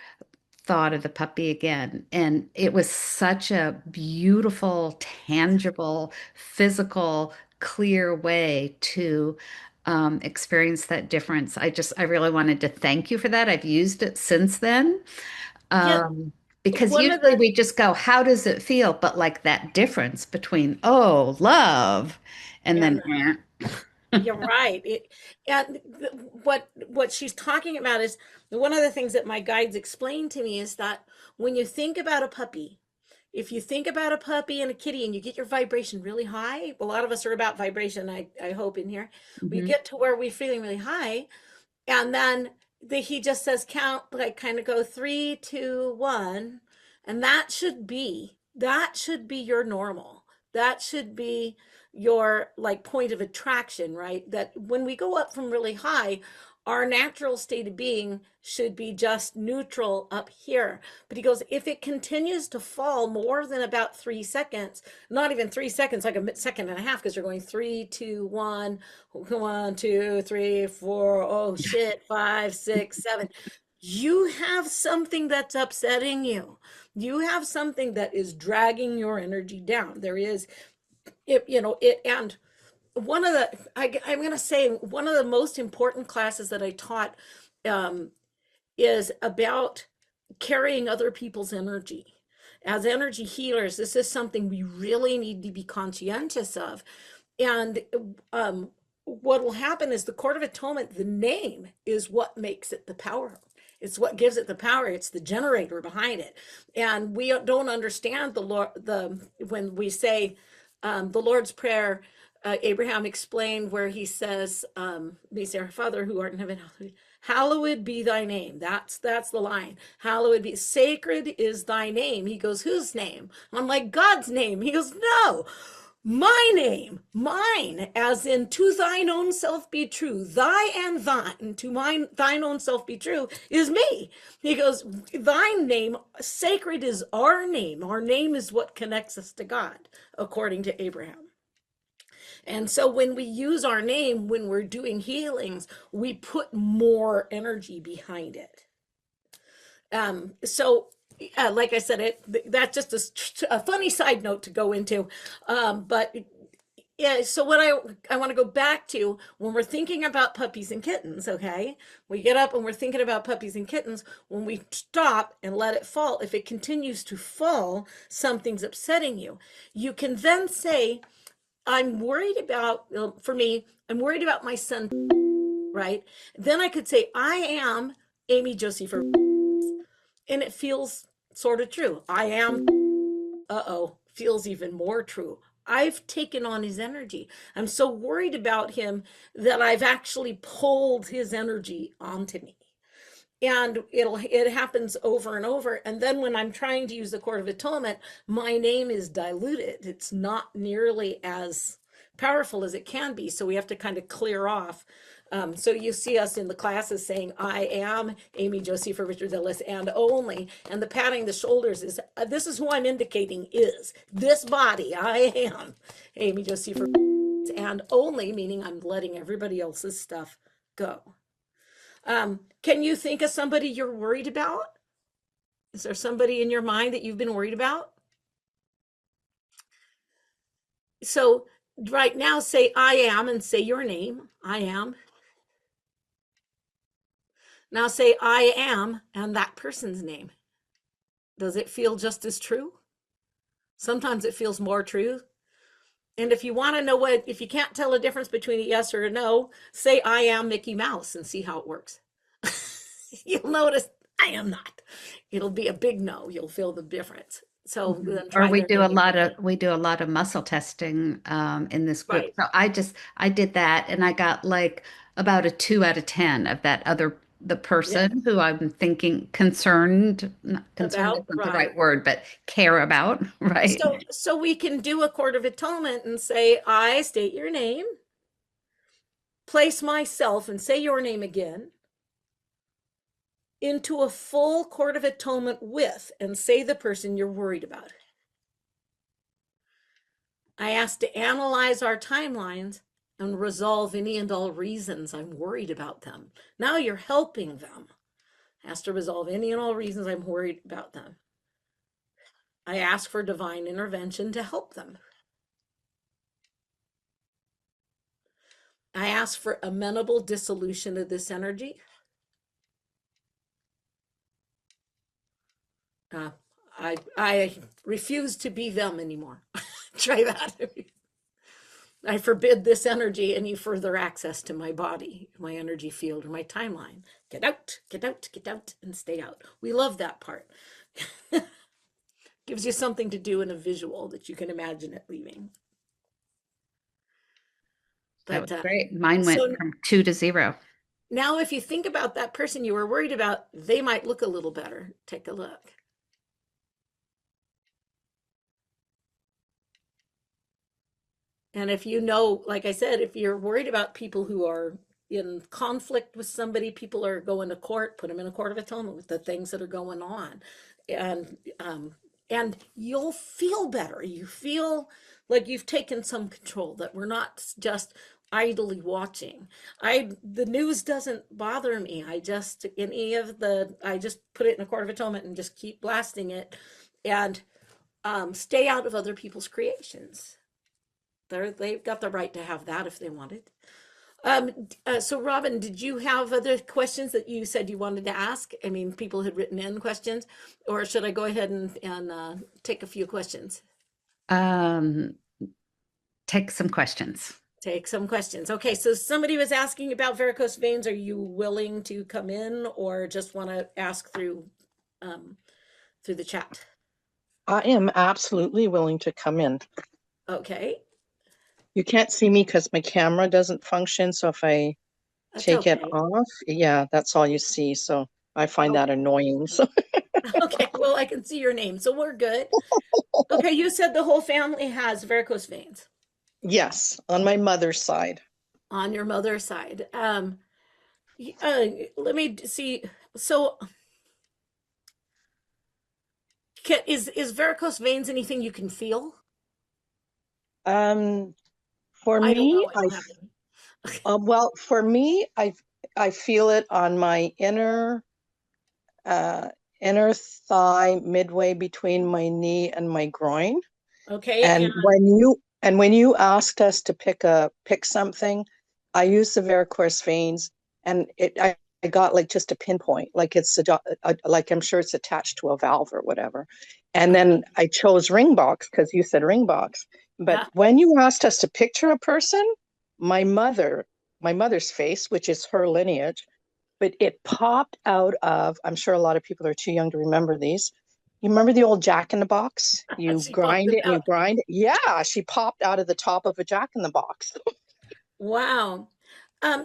thought of the puppy again. And it was such a beautiful, tangible, physical, clear way to experience that difference. I really wanted to thank you for that. I've used it since then. Yeah. Because One of usually the we just go, how does it feel? But like that difference between, oh, love, and then, and You're right. And what she's talking about is one of the things that my guides explained to me is that when you think about a puppy, if you think about a puppy and a kitty and you get your vibration really high, a lot of us are about vibration, I hope in here. We Mhm. get to where we're feeling really high, and then he just says count, like kind of go 3, 2, 1, and that should be your normal. That should be your like point of attraction, right? That when we go up from really high, our natural state of being should be just neutral up here. But he goes, if it continues to fall more than about 3 seconds, not even 3 seconds, like a second and a half, because you're going 3, 2, 1, 1, 2, 3, 4, oh shit, 5, 6, 7. You have something that's upsetting you. You have something that is dragging your energy down. There is, and one of the, I'm going to say, one of the most important classes that I taught um, is about carrying other people's energy. As energy healers, this is something we really need to be conscientious of. And what will happen is the Court of Atonement, the name is what makes it the power. It's what gives it the power. It's the generator behind it. And we don't understand the Lord, when we say the Lord's Prayer. Abraham explained where he says, "We say, Our Father who art in heaven, hallowed be thy name." That's the line. Hallowed be, sacred is thy name. He goes, whose name? I'm like, God's name. He goes, no, my name, mine, as in to thine own self be true. Thy and thine, to thine own self be true, is me. He goes, thine name, sacred is our name. Our name is what connects us to God, according to Abraham. And so when we use our name, when we're doing healings, we put more energy behind it. So like I said, that's just a funny side note to go into. But yeah, so what I want to go back to, when we're thinking about puppies and kittens, okay? We get up and we're thinking about puppies and kittens. When we stop and let it fall, if it continues to fall, something's upsetting you. You can then say, I'm worried about, for me, I'm worried about my son, right? Then I could say, I am Amy Josie for, and it feels sort of true. I am, feels even more true. I've taken on his energy. I'm so worried about him that I've actually pulled his energy onto me. And it happens over and over. And then when I'm trying to use the Court of Atonement, my name is diluted. It's not nearly as powerful as it can be. So we have to kind of clear off. So you see us in the classes saying, I am Amy Josie for Richard Ellis and only. And the patting the shoulders is, this is who I'm indicating is this body. I am Amy Josie for and only, meaning I'm letting everybody else's stuff go. Can you think of somebody you're worried about? Is there somebody in your mind that you've been worried about? So right now, say I am and say your name. I am. Now say I am and that person's name. Does it feel just as true? Sometimes it feels more true. And if you want to know if you can't tell a difference between a yes or a no, say I am Mickey Mouse and see how it works. You'll notice I am not. It'll be a big no. You'll feel the difference. So Mhm. then Or try their name. we do a lot of muscle testing in this group. Right. So I did that and I got like about a 2 out of 10 of that other the Yeah. person who I'm thinking concerned, not concerned About isn't the right. right word, but care about, right? So we can do a Court of Atonement and say, I state your name, place myself and say your name again into a full Court of Atonement with and say the person you're worried about. I ask to analyze our timelines and resolve any and all reasons I'm worried about them. Now you're helping them. Ask to resolve any and all reasons I'm worried about them. I ask for divine intervention to help them. I ask for amenable dissolution of this energy. Uh, I refuse to be them anymore. Try that. I forbid this energy any further access to my body, my energy field, or my timeline. Get out, get out, get out, and stay out. We love that part. Gives you something to do in a visual that you can imagine it leaving. That was But great. Mine went so from 2 to 0. now, if you think about that person you were worried about, they might look a little better. Take a look. And if you know, like I said, if you're worried about people who are in conflict with somebody, people are going to court, put them in a court of atonement with the things that are going on. And you'll feel better. You feel like you've taken some control, that we're not just idly watching. The news doesn't bother me. I just put it in a court of atonement and just keep blasting it, and stay out of other people's creations. They've got the right to have that if they wanted. So Robin, did you have other questions that you said you wanted to ask? I mean, people had written in questions, or should I go ahead and take a few questions? Um, Take some questions. Take some questions. Okay, so somebody was asking about varicose veins. Are you willing to come in, or just want to ask through the chat? I am absolutely willing to come in. Okay, You can't see me because my camera doesn't function. So if I that's take it okay. off, yeah, that's all you see. So I find that Okay. annoying. So Okay, well, I can see your name, so we're good. Okay, you said the whole family has varicose veins yes, on my mother's side. on your mother's side. Let me see. So, is varicose veins anything you can feel? Um, for I don't me, know. I don't have any. well, for me, I feel it on my uh inner thigh, midway between my knee and my groin. Okay, And when you asked us to pick something, I used the varicose veins, and I got like just a pinpoint, like like I'm sure it's attached to a valve or whatever. And okay. then I chose ring box because you said ring box. But Yeah. when you asked us to picture a person, my mother, my mother's face, which is her lineage, but it popped out of, I'm sure a lot of people are too young to remember these. You remember the old Jack in the Box? You She popped grind it it and you out. grind it. Yeah, she popped out of the top of a Jack in the Box. Wow.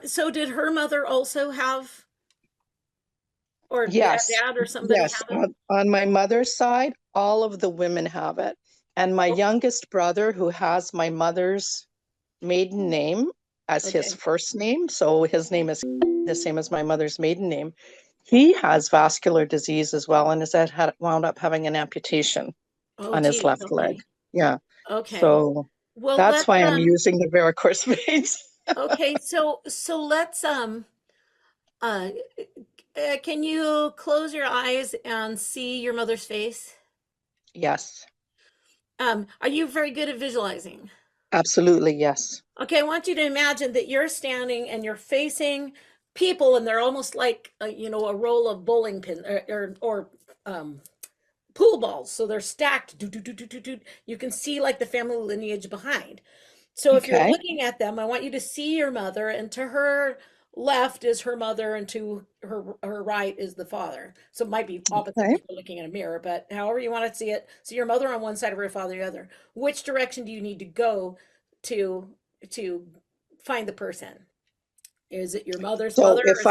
So did her mother also have, or Yes, dad or somebody yes. have it? On my mother's side, all of the women have it. And my Okay. youngest brother, who has my mother's maiden name as his Okay. first name, so his name is the same as my mother's maiden name, he has vascular disease as well and had wound up having an amputation Oh, on his geez. left leg. Okay. Yeah. Okay. So Well, that's why I'm using the varicose veins. okay, so let's uh can you close your eyes and see your mother's face? Yes, Are you very good at visualizing? absolutely. Yes. Okay, I want you to imagine that you're standing and you're facing people, and they're almost like a roll of bowling pin or pool balls. So they're stacked. Do, do, do, do, do, do. You can see like the family lineage behind. So if you're Okay. looking at them, I want you to see your mother, and to her left is her mother, and to her right is the father. So it might be opposite Okay. because you're looking in a mirror, but however you want to see it, see your mother on one side of her father the other. Which direction do you need to go to to find the person? Is it your mother's So mother, or if is it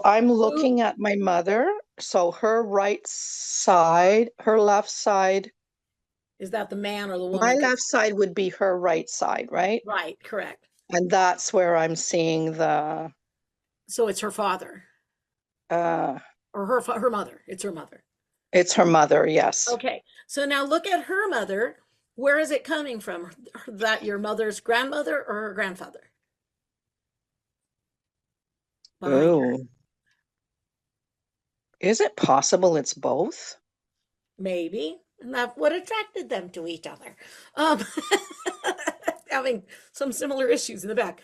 I'm you? looking at my mother, so her right side, her left side, Is that the man or the my woman? left side would be her right side, right? Right, correct. And that's where I'm seeing So it's her father uh or her mother. It's her mother. it's her mother, yes. Okay, so now look at her mother. Where is it coming from? That your mother's grandmother or her grandfather? Behind her. Oh, is it possible it's both? Maybe. And that what attracted them to each other. Um, having some similar issues in the back.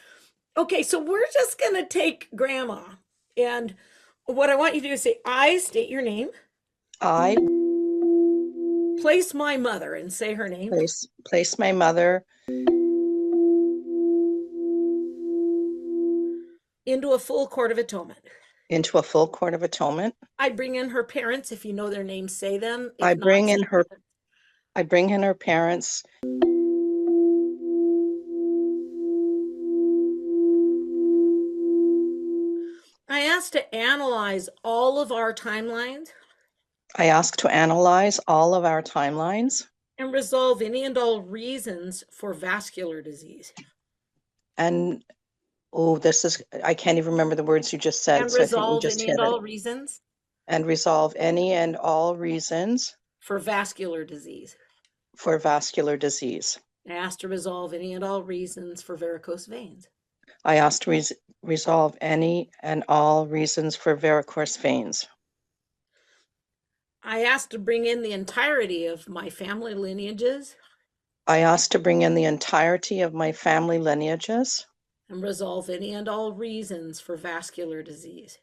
Okay, so we're just going to take grandma. And what I want you to do is say, I state your name, I place my mother, and say her name place my mother into a full court of atonement. into a full court of atonement. I bring in her parents. If you know their names, say them. I If not, bring in say her I bring in her parents. I asked to analyze all of our timelines I ask to analyze all of our timelines and resolve any and all reasons for vascular disease. and I can't even remember the words you just said, And so I think you resolve just any hit and it. all reasons And resolve any and all reasons for vascular disease. for vascular disease. I asked to resolve any and all reasons for varicose veins. I ask to resolve any and all reasons for varicose veins. I asked to bring in the entirety of my family lineages I ask to bring in the entirety of my family lineages, and resolve any and all reasons for vascular disease.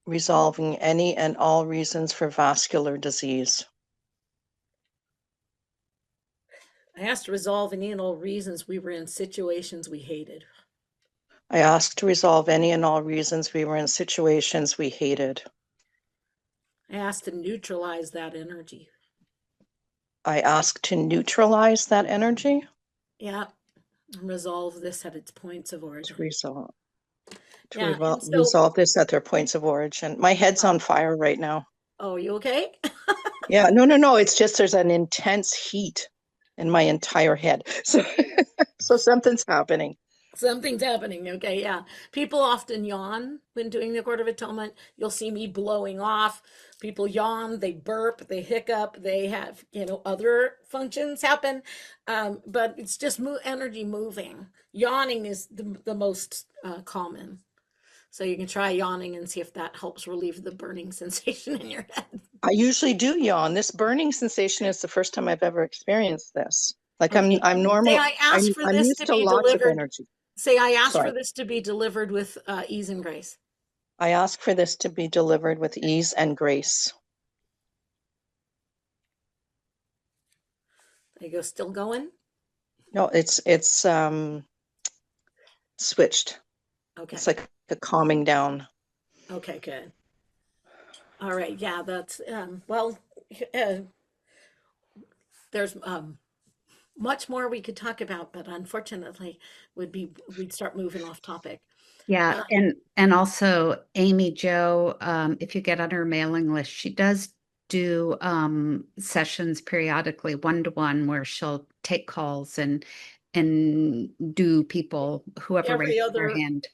resolving any and all reasons for vascular disease. I asked to resolve any and all reasons we were in situations we hated. I ask to resolve any and all reasons we were in situations we hated. I asked to neutralize that energy. I ask to neutralize that energy. Yeah, and resolve this at its points of To origin. resolve. To Yeah, and so, resolve this at their points of origin. My head's on fire right now. oh, you okay? Yeah, no. It's just there's an intense heat in my entire head. So something's happening. Something's happening. Okay, yeah. People often yawn when doing the Court of Atonement. You'll see me blowing off. People yawn, they burp, they hiccup, they have, other functions happen. But it's just energy moving. Yawning is the most common. So you can try yawning and see if that helps relieve the burning sensation in your head. I usually do yawn. This burning sensation is the first time I've ever experienced this. Like Okay. I'm Say normal. I asked for I'm this used to to be lots of delivered. energy. Say I asked Sorry. for this to be delivered with ease and grace. I ask for this to be delivered with ease and grace. There you go. Still going? No, it's switched. Okay. It's like a calming down. Okay, good. All right. Yeah, that's well, uh, there's much more we could talk about, but unfortunately we'd start moving off topic. Yeah, Uh, and also Amy Jo, if you get on her mailing list, she does do sessions periodically, one-to-one, where she'll take calls and do people, whoever every raises their other hand.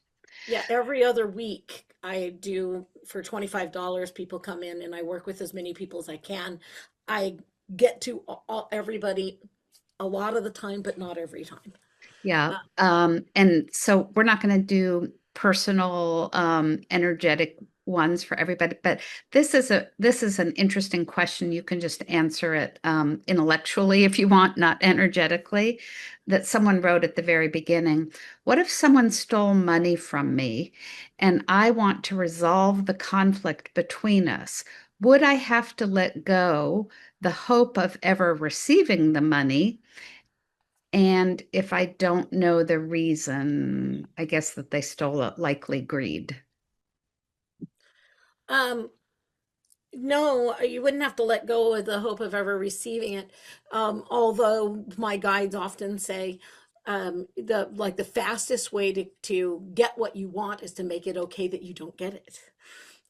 Yeah, every other week I do for $25. People come in and I work with as many people as I can. I get to everybody a lot of the time, but not every time. Yeah. Uh, And so we're not going to do personal energetic ones for everybody, but this is an interesting question. You can just answer it intellectually if you want, not energetically, that someone wrote at the very beginning. What if someone stole money from me and I want to resolve the conflict between us? Would I have to let go the hope of ever receiving the money? And if I don't know the reason, I guess that they stole it, likely greed. um, no, you wouldn't have to let go of the hope of ever receiving it. Although my guides often say, the fastest way to get what you want is to make it okay that you don't get it.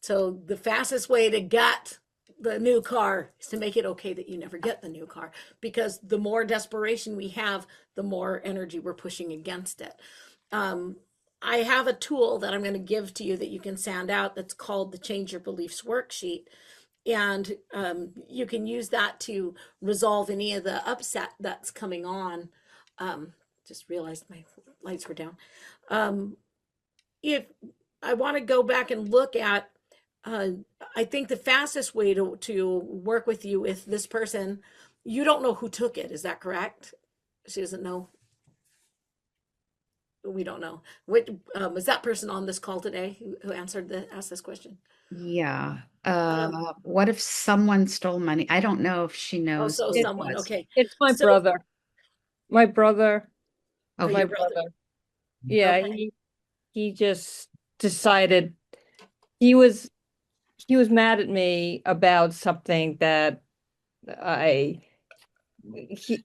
So the fastest way to get the new car is to make it okay that you never get the new car, because the more desperation we have, the more energy we're pushing against it. Um, I have a tool that I'm going to give to you that you can send out that's called the Change Your Beliefs Worksheet. And you can use that to resolve any of the upset that's coming on. Just realized my lights were down. If I want to go back and look at, uh, I think the fastest way to work with you with this person, you don't know who took it. Is that correct? She doesn't know. We don't know. Was that person on this call today who asked this question? Yeah. Um, What if someone stole money? I don't know if she oh, knows so who it someone. was. Okay. It's my So, brother. My brother. Oh, your My brother. brother. Yeah, Okay. he just decided he was he was mad at me about something that I he,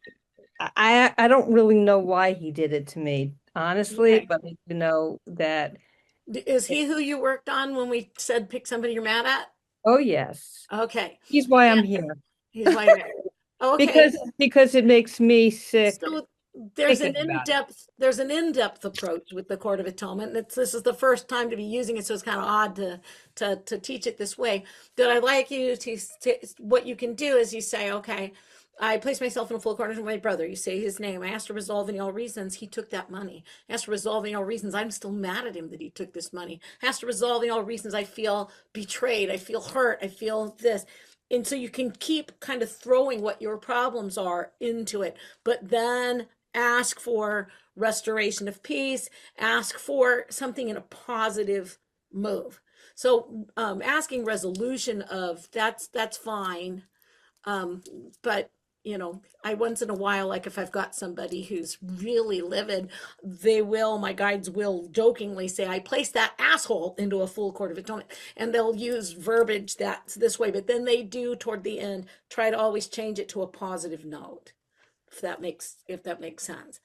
I don't really know why he did it to me, honestly, Okay. but you know that, Is he who you worked on when we said pick somebody you're mad at? oh yes, Okay. he's why Yeah, I'm here. he's why you're mad. Okay. Because it makes me sick So thinking about it. there's an in-depth approach with the Court of Atonement. And this is the first time to be using it, so it's kind of odd to teach it this way. That I'd like you to what you can do is you say, okay, I place myself in a full accordance with my brother. You say his name. I asked to resolve any all reasons he took that money. I asked to resolve any all reasons I'm still mad at him that he took this money. I asked to resolve any all reasons I feel betrayed. I feel hurt. I feel this. And so you can keep kind of throwing what your problems are into it, but then ask for restoration of peace, ask for something in a positive move. So asking resolution of that's fine, but I once in a while, like if I've got somebody who's really livid, my guides will jokingly say, I placed that asshole into a full court of atonement. And they'll use verbiage that's this way, but then they do toward the end try to always change it to a positive note, if that makes sense.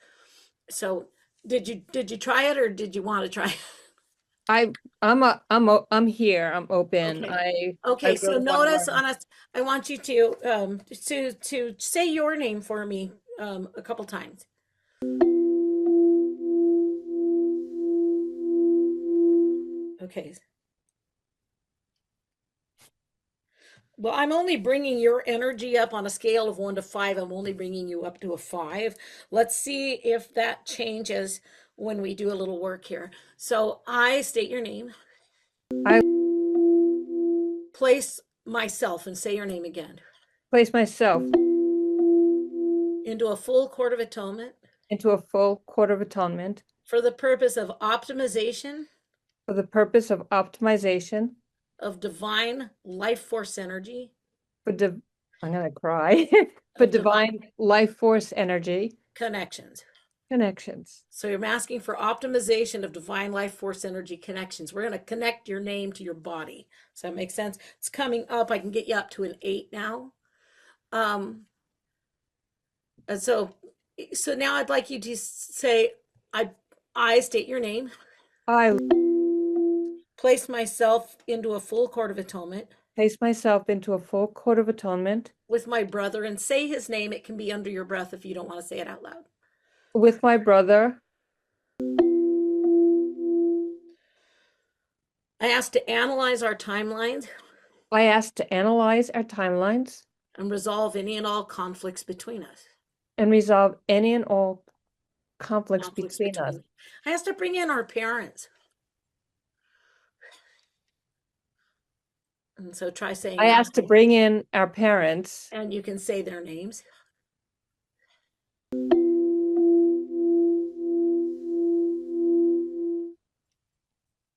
So did you try it or did you want to try it? I'm here. I'm open. Okay. I Okay, so really want to notice learn. on us, I want you to say your name for me a couple times. Okay. Well, I'm only bringing your energy up on a scale of 1 to 5. I'm only bringing you up to a 5. Let's see if that changes when we do a little work here. So I state your name, I place myself, and say your name again, place myself into a full court of atonement into a full court of atonement for the purpose of optimization for the purpose of optimization of divine life force energy, for div I'm gonna cry for of divine divine life force energy connections. connections. So you're asking for optimization of divine life force energy connections. We're going to connect your name to your body. Does that make sense? It's coming up. I can get you up to an 8 now. And so now I'd like you to say, I state your name, I place myself into a full court of atonement place myself into a full court of atonement with my brother, and say his name. It can be under your breath if you don't want to say it out loud. with my brother. I ask to analyze our timelines I ask to analyze our timelines and resolve any and all conflicts between us. and resolve any and all conflicts between us. I ask to bring in our parents. And so try saying I that. ask to bring in our parents. And you can say their names.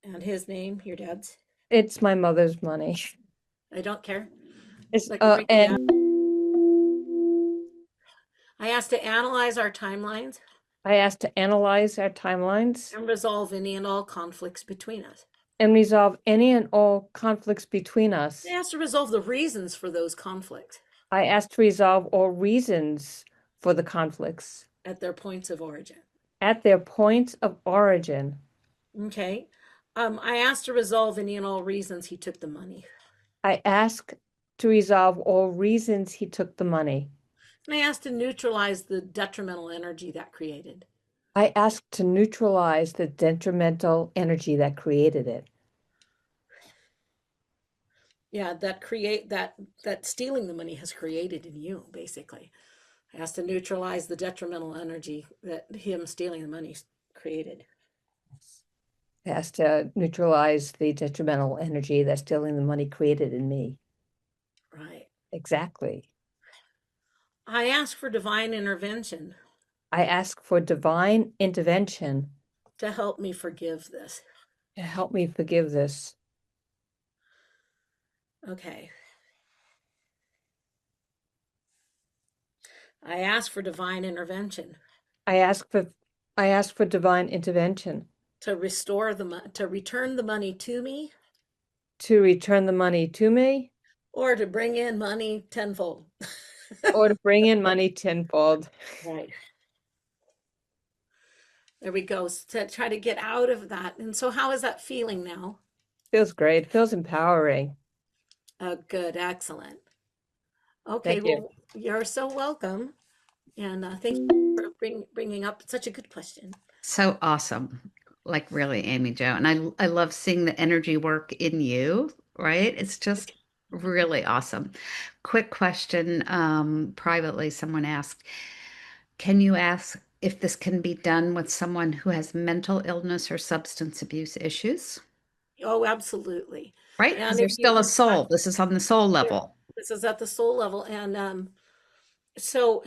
And his name, your dad's. It's my mother's money. I don't care. It's I can break it down. and I asked to analyze our timelines I ask to analyze our timelines and resolve any and all conflicts between us. and resolve any and all conflicts between us. I asked to resolve the reasons for those conflicts I ask to resolve all reasons for the conflicts at their points of origin. at their points of origin. Okay. I asked to resolve any and all reasons he took the money. I ask to resolve all reasons he took the money. And I asked to neutralize the detrimental energy that created. I ask to neutralize the detrimental energy that created it. Yeah, that stealing the money has created in you, basically. I asked to neutralize the detrimental energy that him stealing the money created. It has to neutralize the detrimental energy that stealing the money created in me. Right. Exactly. I ask for divine intervention I ask for divine intervention to help me forgive this. to help me forgive this. Okay. I ask for divine intervention I ask for divine intervention to return the money to me, to return the money to me, or to bring in money tenfold. Or to bring in money tenfold. Right. There we go. To try to get out of that. And so how is that feeling now? Feels great. Feels empowering. Good. Excellent. Okay. Thank you. Well, you're so welcome. And thank you for bringing up such a good question. So awesome. Like really, Amy Jo. And I love seeing the energy work in you, right? It's just really awesome. Quick question, privately, someone asked, can you ask if this can be done with someone who has mental illness or substance abuse issues? Oh, absolutely. Right? Because And if there's you, still a soul. This is on the soul level. this is at the soul level. And so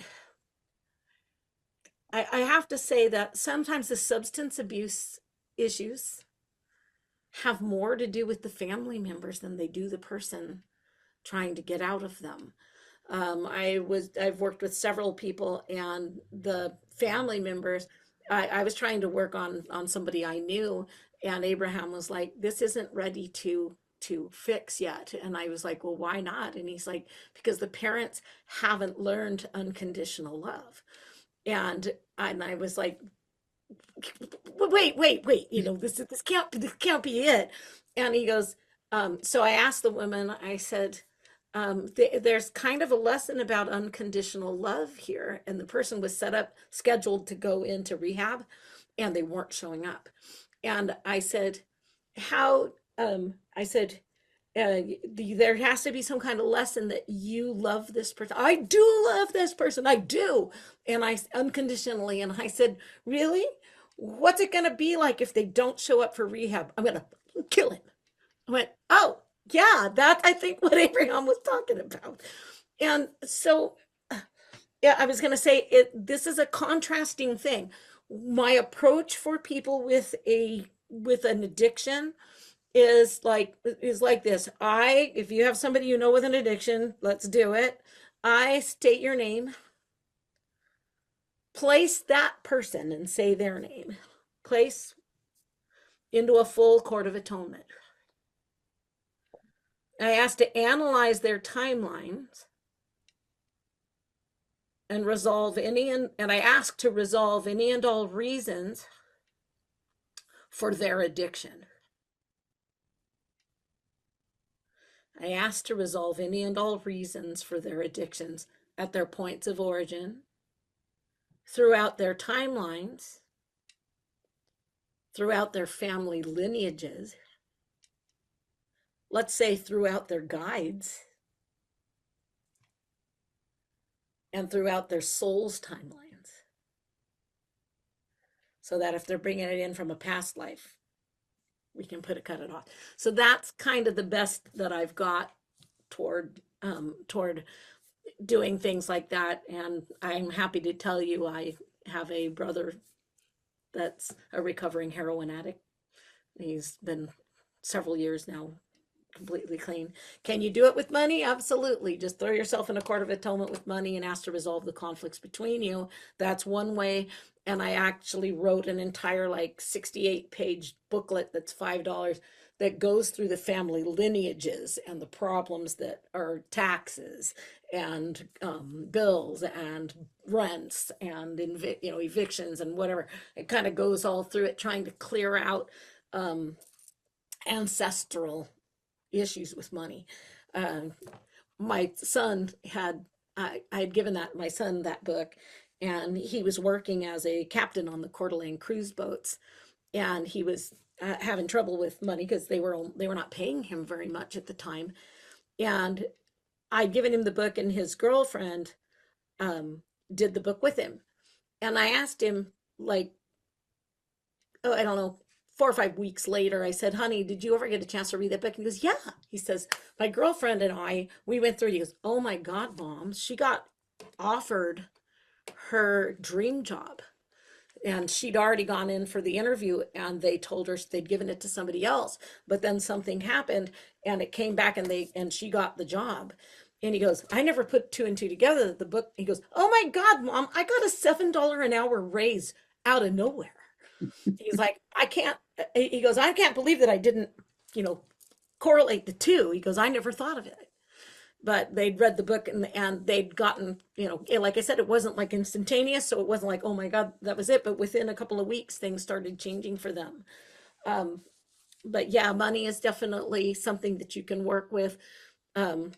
I have to say that sometimes the substance abuse issues have more to do with the family members than they do the person trying to get out of them. I've worked with several people, and the family members, I was trying to work on somebody I knew, and Abraham was like, this isn't ready to fix yet. And I was like, well, why not? And he's like, because the parents haven't learned unconditional love. And I was like, wait, this can't be it. And he goes, so I asked the woman, I said, there's kind of a lesson about unconditional love here. And the person was scheduled to go into rehab, and they weren't showing up. And I said, how, I said, there has to be some kind of lesson that you love this person. I do love this person. I do. And I unconditionally, and I said, really? What's it going to be like if they don't show up for rehab? I'm going to kill him. I went, oh, yeah, that's, I think, what Abraham was talking about. And so, yeah, I was going to say this is a contrasting thing. My approach for people with an addiction is like this. If you have somebody you know with an addiction, let's do it. I state your name, place that person and say their name, place into a full court of atonement. I ask to analyze their timelines and resolve and I ask to resolve any and all reasons for their addiction. I ask to resolve any and all reasons for their addictions at their points of origin, throughout their timelines, throughout their family lineages, let's say throughout their guides, and throughout their soul's timelines. So that if they're bringing it in from a past life, we can cut it off. So that's kind of the best that I've got toward doing things like that. And I'm happy to tell you, I have a brother that's a recovering heroin addict. He's been several years now completely clean. Can you do it with money? Absolutely. Just throw yourself in a court of atonement with money and ask to resolve the conflicts between you. That's one way. And I actually wrote an entire 68-page booklet that's $5 that goes through the family lineages and the problems that are taxes and bills and rents and evictions and whatever. It kind of goes all through it, trying to clear out ancestral issues with money. My son I had given my son that book, and he was working as a captain on the Coeur d'Alene cruise boats, and he was having trouble with money because they were not paying him very much at the time. And I'd given him the book, and his girlfriend did the book with him. And I asked him, I don't know, 4 or 5 weeks later, I said, honey, did you ever get a chance to read that book? And he goes, yeah. He says, my girlfriend and we went through it. He goes, oh my God, Mom, she got offered her dream job. And she'd already gone in for the interview, and they told her they'd given it to somebody else. But then something happened, and it came back, and she got the job. And he goes, I never put 2 and 2 together. The book, he goes, oh my God, Mom, I got a $7 an hour raise out of nowhere. He's like, I can't believe that I didn't, correlate the two. He goes, I never thought of it. but they'd read the book and they'd gotten, like I said, it wasn't like instantaneous. So it wasn't like, oh my God, that was it. But within a couple of weeks, things started changing for them. Um, but yeah, money is definitely something that you can work with. Um,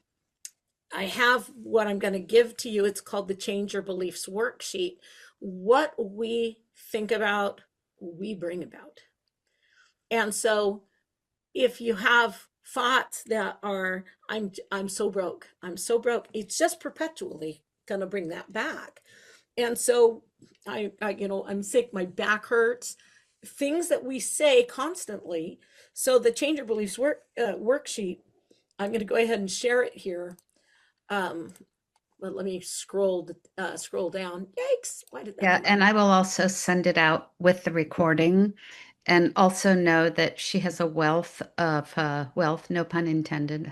I have what I'm going to give to you. It's called the Change Your Beliefs worksheet. What we think about, we bring about. And so if you have thoughts that are, I'm so broke, I'm so broke, it's just perpetually going to bring that back. And so I'm sick, my back hurts, things that we say constantly. So the Change Your Beliefs worksheet, I'm going to go ahead and share it here. But let me scroll down. Yikes! Why did that Yeah, come up? and I will also send it out with the recording. And also know that she has a wealth of wealth, no pun intended,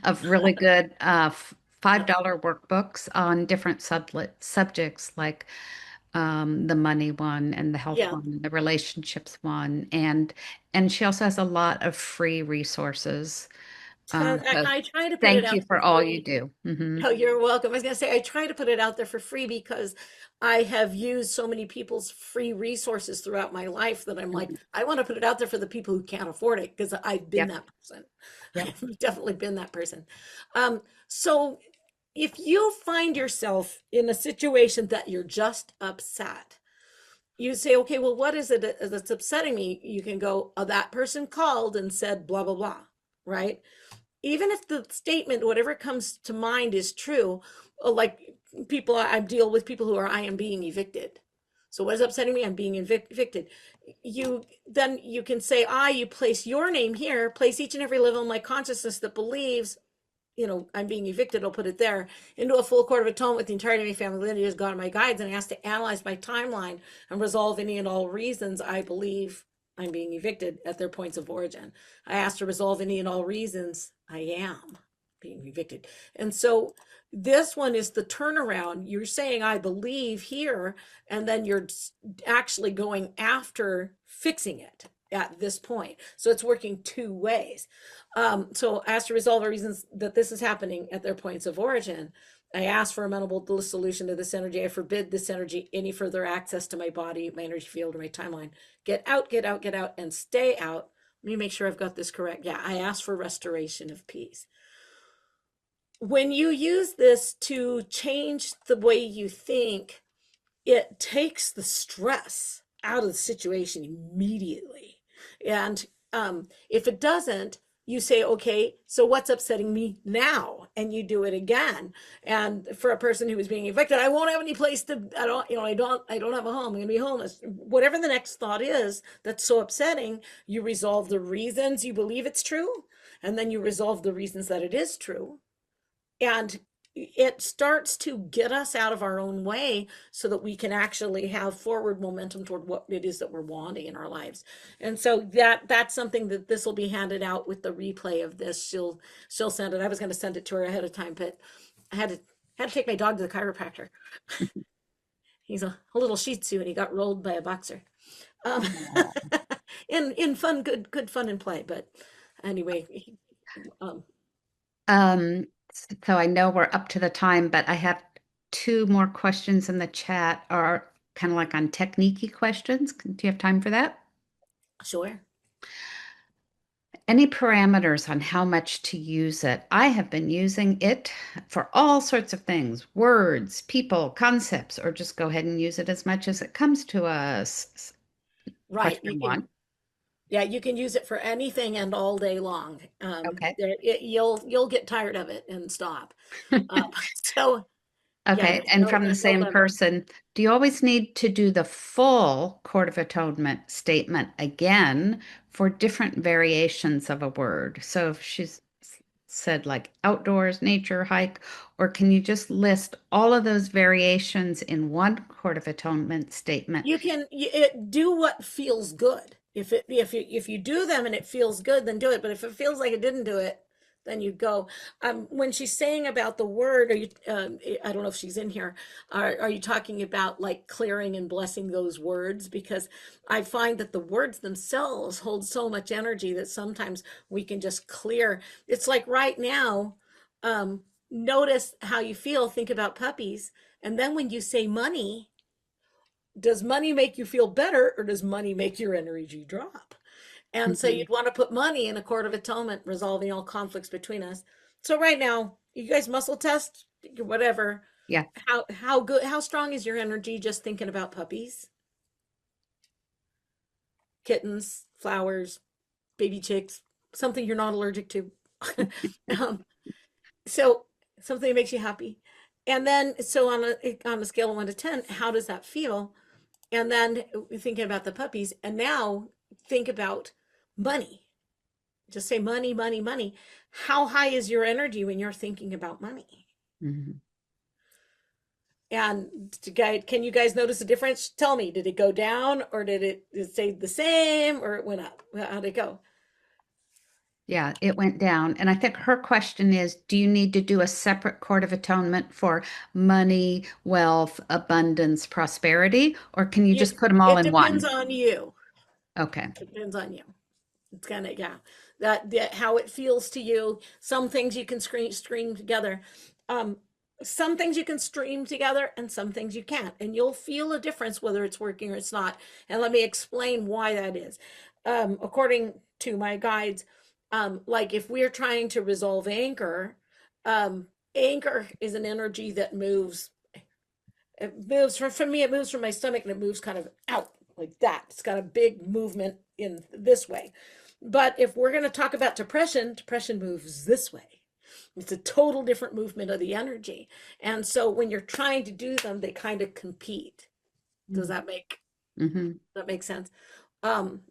of really good $5 workbooks on different subjects like the money one and the health Yeah, one and the relationships one. And she also has a lot of free resources. So I try to put it thank out you for for all you free. do. Oh, you're welcome. I was going to say, I try to put it out there for free because I have used so many people's free resources throughout my life that I'm like, Mhm. I want to put it out there for the people who can't afford it because I've been Yep, that person. yep. I've definitely been that person. So if you find yourself in a situation that you're just upset, you say, okay, well, what is it that's upsetting me? You can go, oh, that person called and said, blah, blah, blah, right? Even if the statement, whatever comes to mind, is true, like people, I deal with people who are, I am being evicted. So what is upsetting me? I'm being evicted. You can say, you place your name here, place each and every level of my consciousness that believes, I'm being evicted, I'll put it there, into a full court of atonement with the entirety of my family lineage, God, and my guides, and I ask to analyze my timeline and resolve any and all reasons I believe I'm being evicted at their points of origin. I ask to resolve any and all reasons I am being evicted. And so this one is the turnaround. You're saying, I believe here, and then you're actually going after fixing it at this point. So it's working two ways. So I asked to resolve the reasons that this is happening at their points of origin. I ask for amenable solution to this energy. I forbid this energy any further access to my body, my energy field, or my timeline. Get out, get out, get out, and stay out. Let me make sure I've got this correct. Yeah, I ask for restoration of peace. When you use this to change the way you think, it takes the stress out of the situation immediately. And if it doesn't, you say, okay, so what's upsetting me now? And you do it again. And for a person who is being evicted, I won't have any place to, I don't have a home. I'm going to be homeless. Whatever the next thought is that's so upsetting, you resolve the reasons you believe it's true. And then you resolve the reasons that it is true. And it starts to get us out of our own way so that we can actually have forward momentum toward what it is that we're wanting in our lives. And so that's something that this will be handed out with the replay of this. She'll send it. I was going to send it to her ahead of time, but I had to take my dog to the chiropractor. He's a little Shih Tzu and he got rolled by a boxer. Um, in fun, good fun and play. But anyway, um, Um, so I know we're up to the time, but I have two more questions in the chat are kind of like on technique questions. Do you have time for that? sure. Any parameters on how much to use it? I have been using it for all sorts of things, words, people, concepts, or just go ahead and use it as much as it comes to us. Right. Question one. Yeah, you can use it for anything and all day long. Okay. You'll get tired of it and stop. Um, so yeah, Okay, and from the no same limit. person, do you always need to do the full Court of Atonement statement again for different variations of a word? So if she's said like outdoors, nature, hike, or can you just list all of those variations in one Court of Atonement statement? You can do what feels good. If you do them and it feels good, then do it. But if it feels like it didn't do it, then you go. When she's saying about the word, are you? I don't know if she's in here. Are you talking about like clearing and blessing those words? Because I find that the words themselves hold so much energy that sometimes we can just clear. It's like right now. Notice how you feel, think about puppies. And then when you say money, does money make you feel better or does money make your energy drop? And so Mhm. you'd want to put money in a court of atonement, resolving all conflicts between us. So right now, you guys muscle test, whatever. Yeah. How good, how strong is your energy just thinking about puppies, kittens, flowers, baby chicks, something you're not allergic to? um, so something that makes you happy. And then, so on a scale of 1 to 10, how does that feel? And then thinking about the puppies, and now think about money. Just say money, money, money. How high is your energy when you're thinking about money? Mhm. And can you guys notice a difference? Tell me, did it go down or did it stay the same or it went up? How'd it go? Yeah, it went down. And I think her question is, do you need to do a separate court of atonement for money, wealth, abundance, prosperity, or can you You, just put them all it in depends one? on you. Okay. It depends on you. It's kind of, yeah, that how it feels to you. Some things you can stream together. Um, some things you can stream together and some things you can't. And you'll feel a difference whether it's working or it's not. And let me explain why that is. According to my guides, like if we're trying to resolve anger, um, anger is an energy that moves. It moves for me, it moves from my stomach and it moves kind of out like that. It's got a big movement in this way. But if we're going to talk about depression, depression moves this way. It's a total different movement of the energy. And so when you're trying to do them, they kind of compete. Does Mm-hmm. that make sense? Um,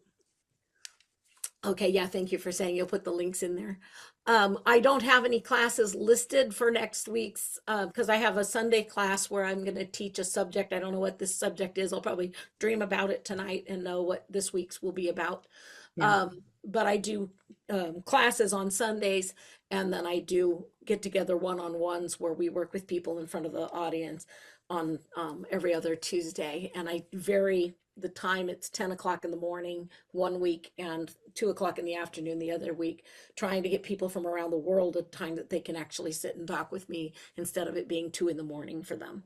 Okay, yeah, thank you for saying you'll put the links in there. I don't have any classes listed for next week's because I have a Sunday class where I'm going to teach a subject. I don't know what this subject is. I'll probably dream about it tonight and know what this week's will be about. Yeah. But I do classes on Sundays, and then I do get together one-on-ones where we work with people in front of the audience on every other Tuesday. And I vary the time. It's 10 o'clock in the morning 1 week and 2 o'clock in the afternoon the other week, trying to get people from around the world a time that they can actually sit and talk with me instead of it being 2 in the morning for them.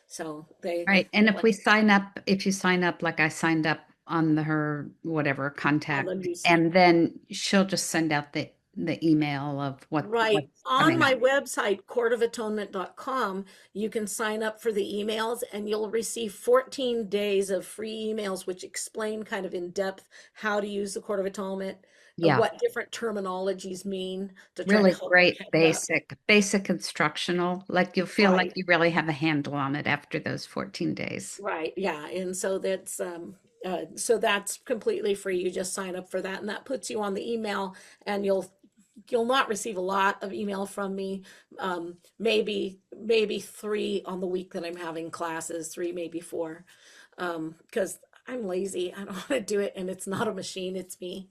So they Right. And if like we sign up, if you sign up, like I signed up on her whatever on contact, the news. and then she'll just send out the email of Right. what's On coming my up. website, courtofatonement.com, you can sign up for the emails and you'll receive 14 days of free emails, which explain kind of in depth how to use the Court of Atonement, Yeah. what different terminologies mean to try to Really help you great head it up. basic instructional. Like you'll feel like Right. you really have a handle on it after those 14 days. Right. Yeah. And so that's completely free. You just sign up for that and that puts you on the email and you'll not receive a lot of email from me. Maybe three on the week that I'm having classes, three, maybe four. Because I'm lazy. I don't want to do it and it's not a machine, it's me.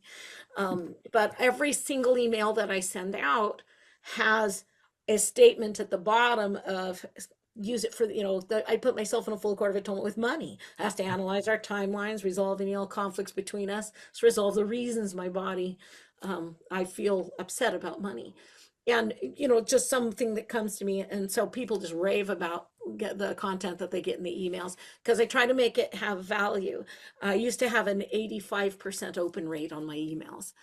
But every single email that I send out has a statement at the bottom of use it for I put myself in a full court of atonement with money. I have to analyze our timelines, resolve any conflicts between us, to resolve the reasons my body I feel upset about money. And just something that comes to me, and so people just rave about get the content that they get in the emails because I try to make it have value. I used to have an 85% open rate on my emails.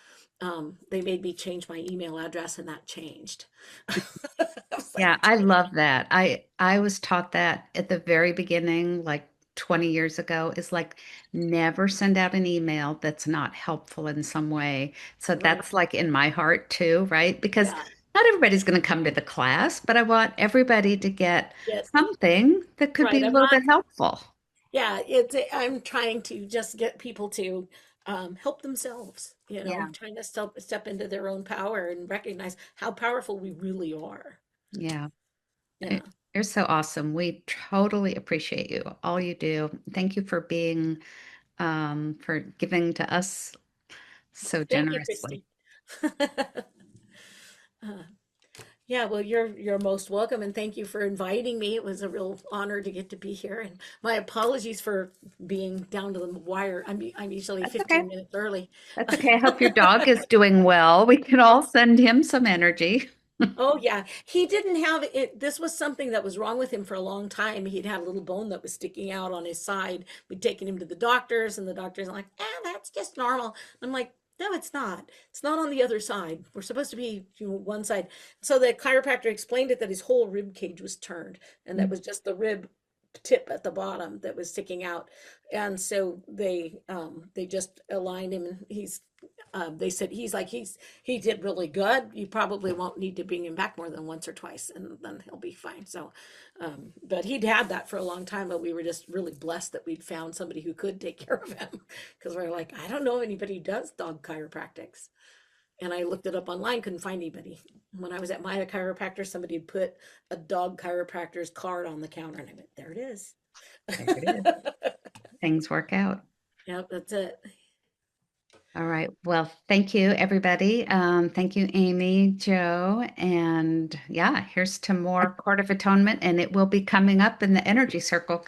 They made me change my email address and that changed. I was Yeah, like, I love that. I was taught that at the very beginning, like 20 years ago, is like never send out an email that's not helpful in some way. So right, that's like in my heart too, right? Because yeah, not everybody's going to come to the class, but I want everybody to get get something that could be right. a I'm little not, bit helpful. yeah, I'm trying to just get people to help themselves, Yeah. trying to step into their own power and recognize how powerful we really are. Yeah. Yeah. You're so awesome. We totally appreciate you, all you do. Thank you for being, for giving to us so Thank you, generously. Christy. Uh, yeah, well, you're most welcome, and thank you for inviting me. It was a real honor to get to be here, and my apologies for being down to the wire. I'm usually That's okay. 15 minutes early. That's okay. I hope your dog is doing well. We can all send him some energy. Oh yeah, he didn't have it. This was something that was wrong with him for a long time. He'd had a little bone that was sticking out on his side. We'd taken him to the doctors, and the doctors are like, that's just normal." I'm like, "No, it's not. It's not on the other side. We're supposed to be, one side." So the chiropractor explained it that his whole rib cage was turned, and that was just the rib tip at the bottom that was sticking out. And so they just aligned him, and they said he did really good. You probably won't need to bring him back more than once or twice, and then he'll be fine. So, but he'd had that for a long time, but we were just really blessed that we'd found somebody who could take care of him, because we're like, I don't know anybody who does dog chiropractics. And I looked it up online, couldn't find anybody. When I was at my chiropractor, somebody had put a dog chiropractor's card on the counter, and I went, there it is. There it is. Things work out. Yep, that's it. All right. Well, thank you, everybody. Thank you, Amy, Joe. And yeah, here's to more Court of Atonement, and it will be coming up in the energy circle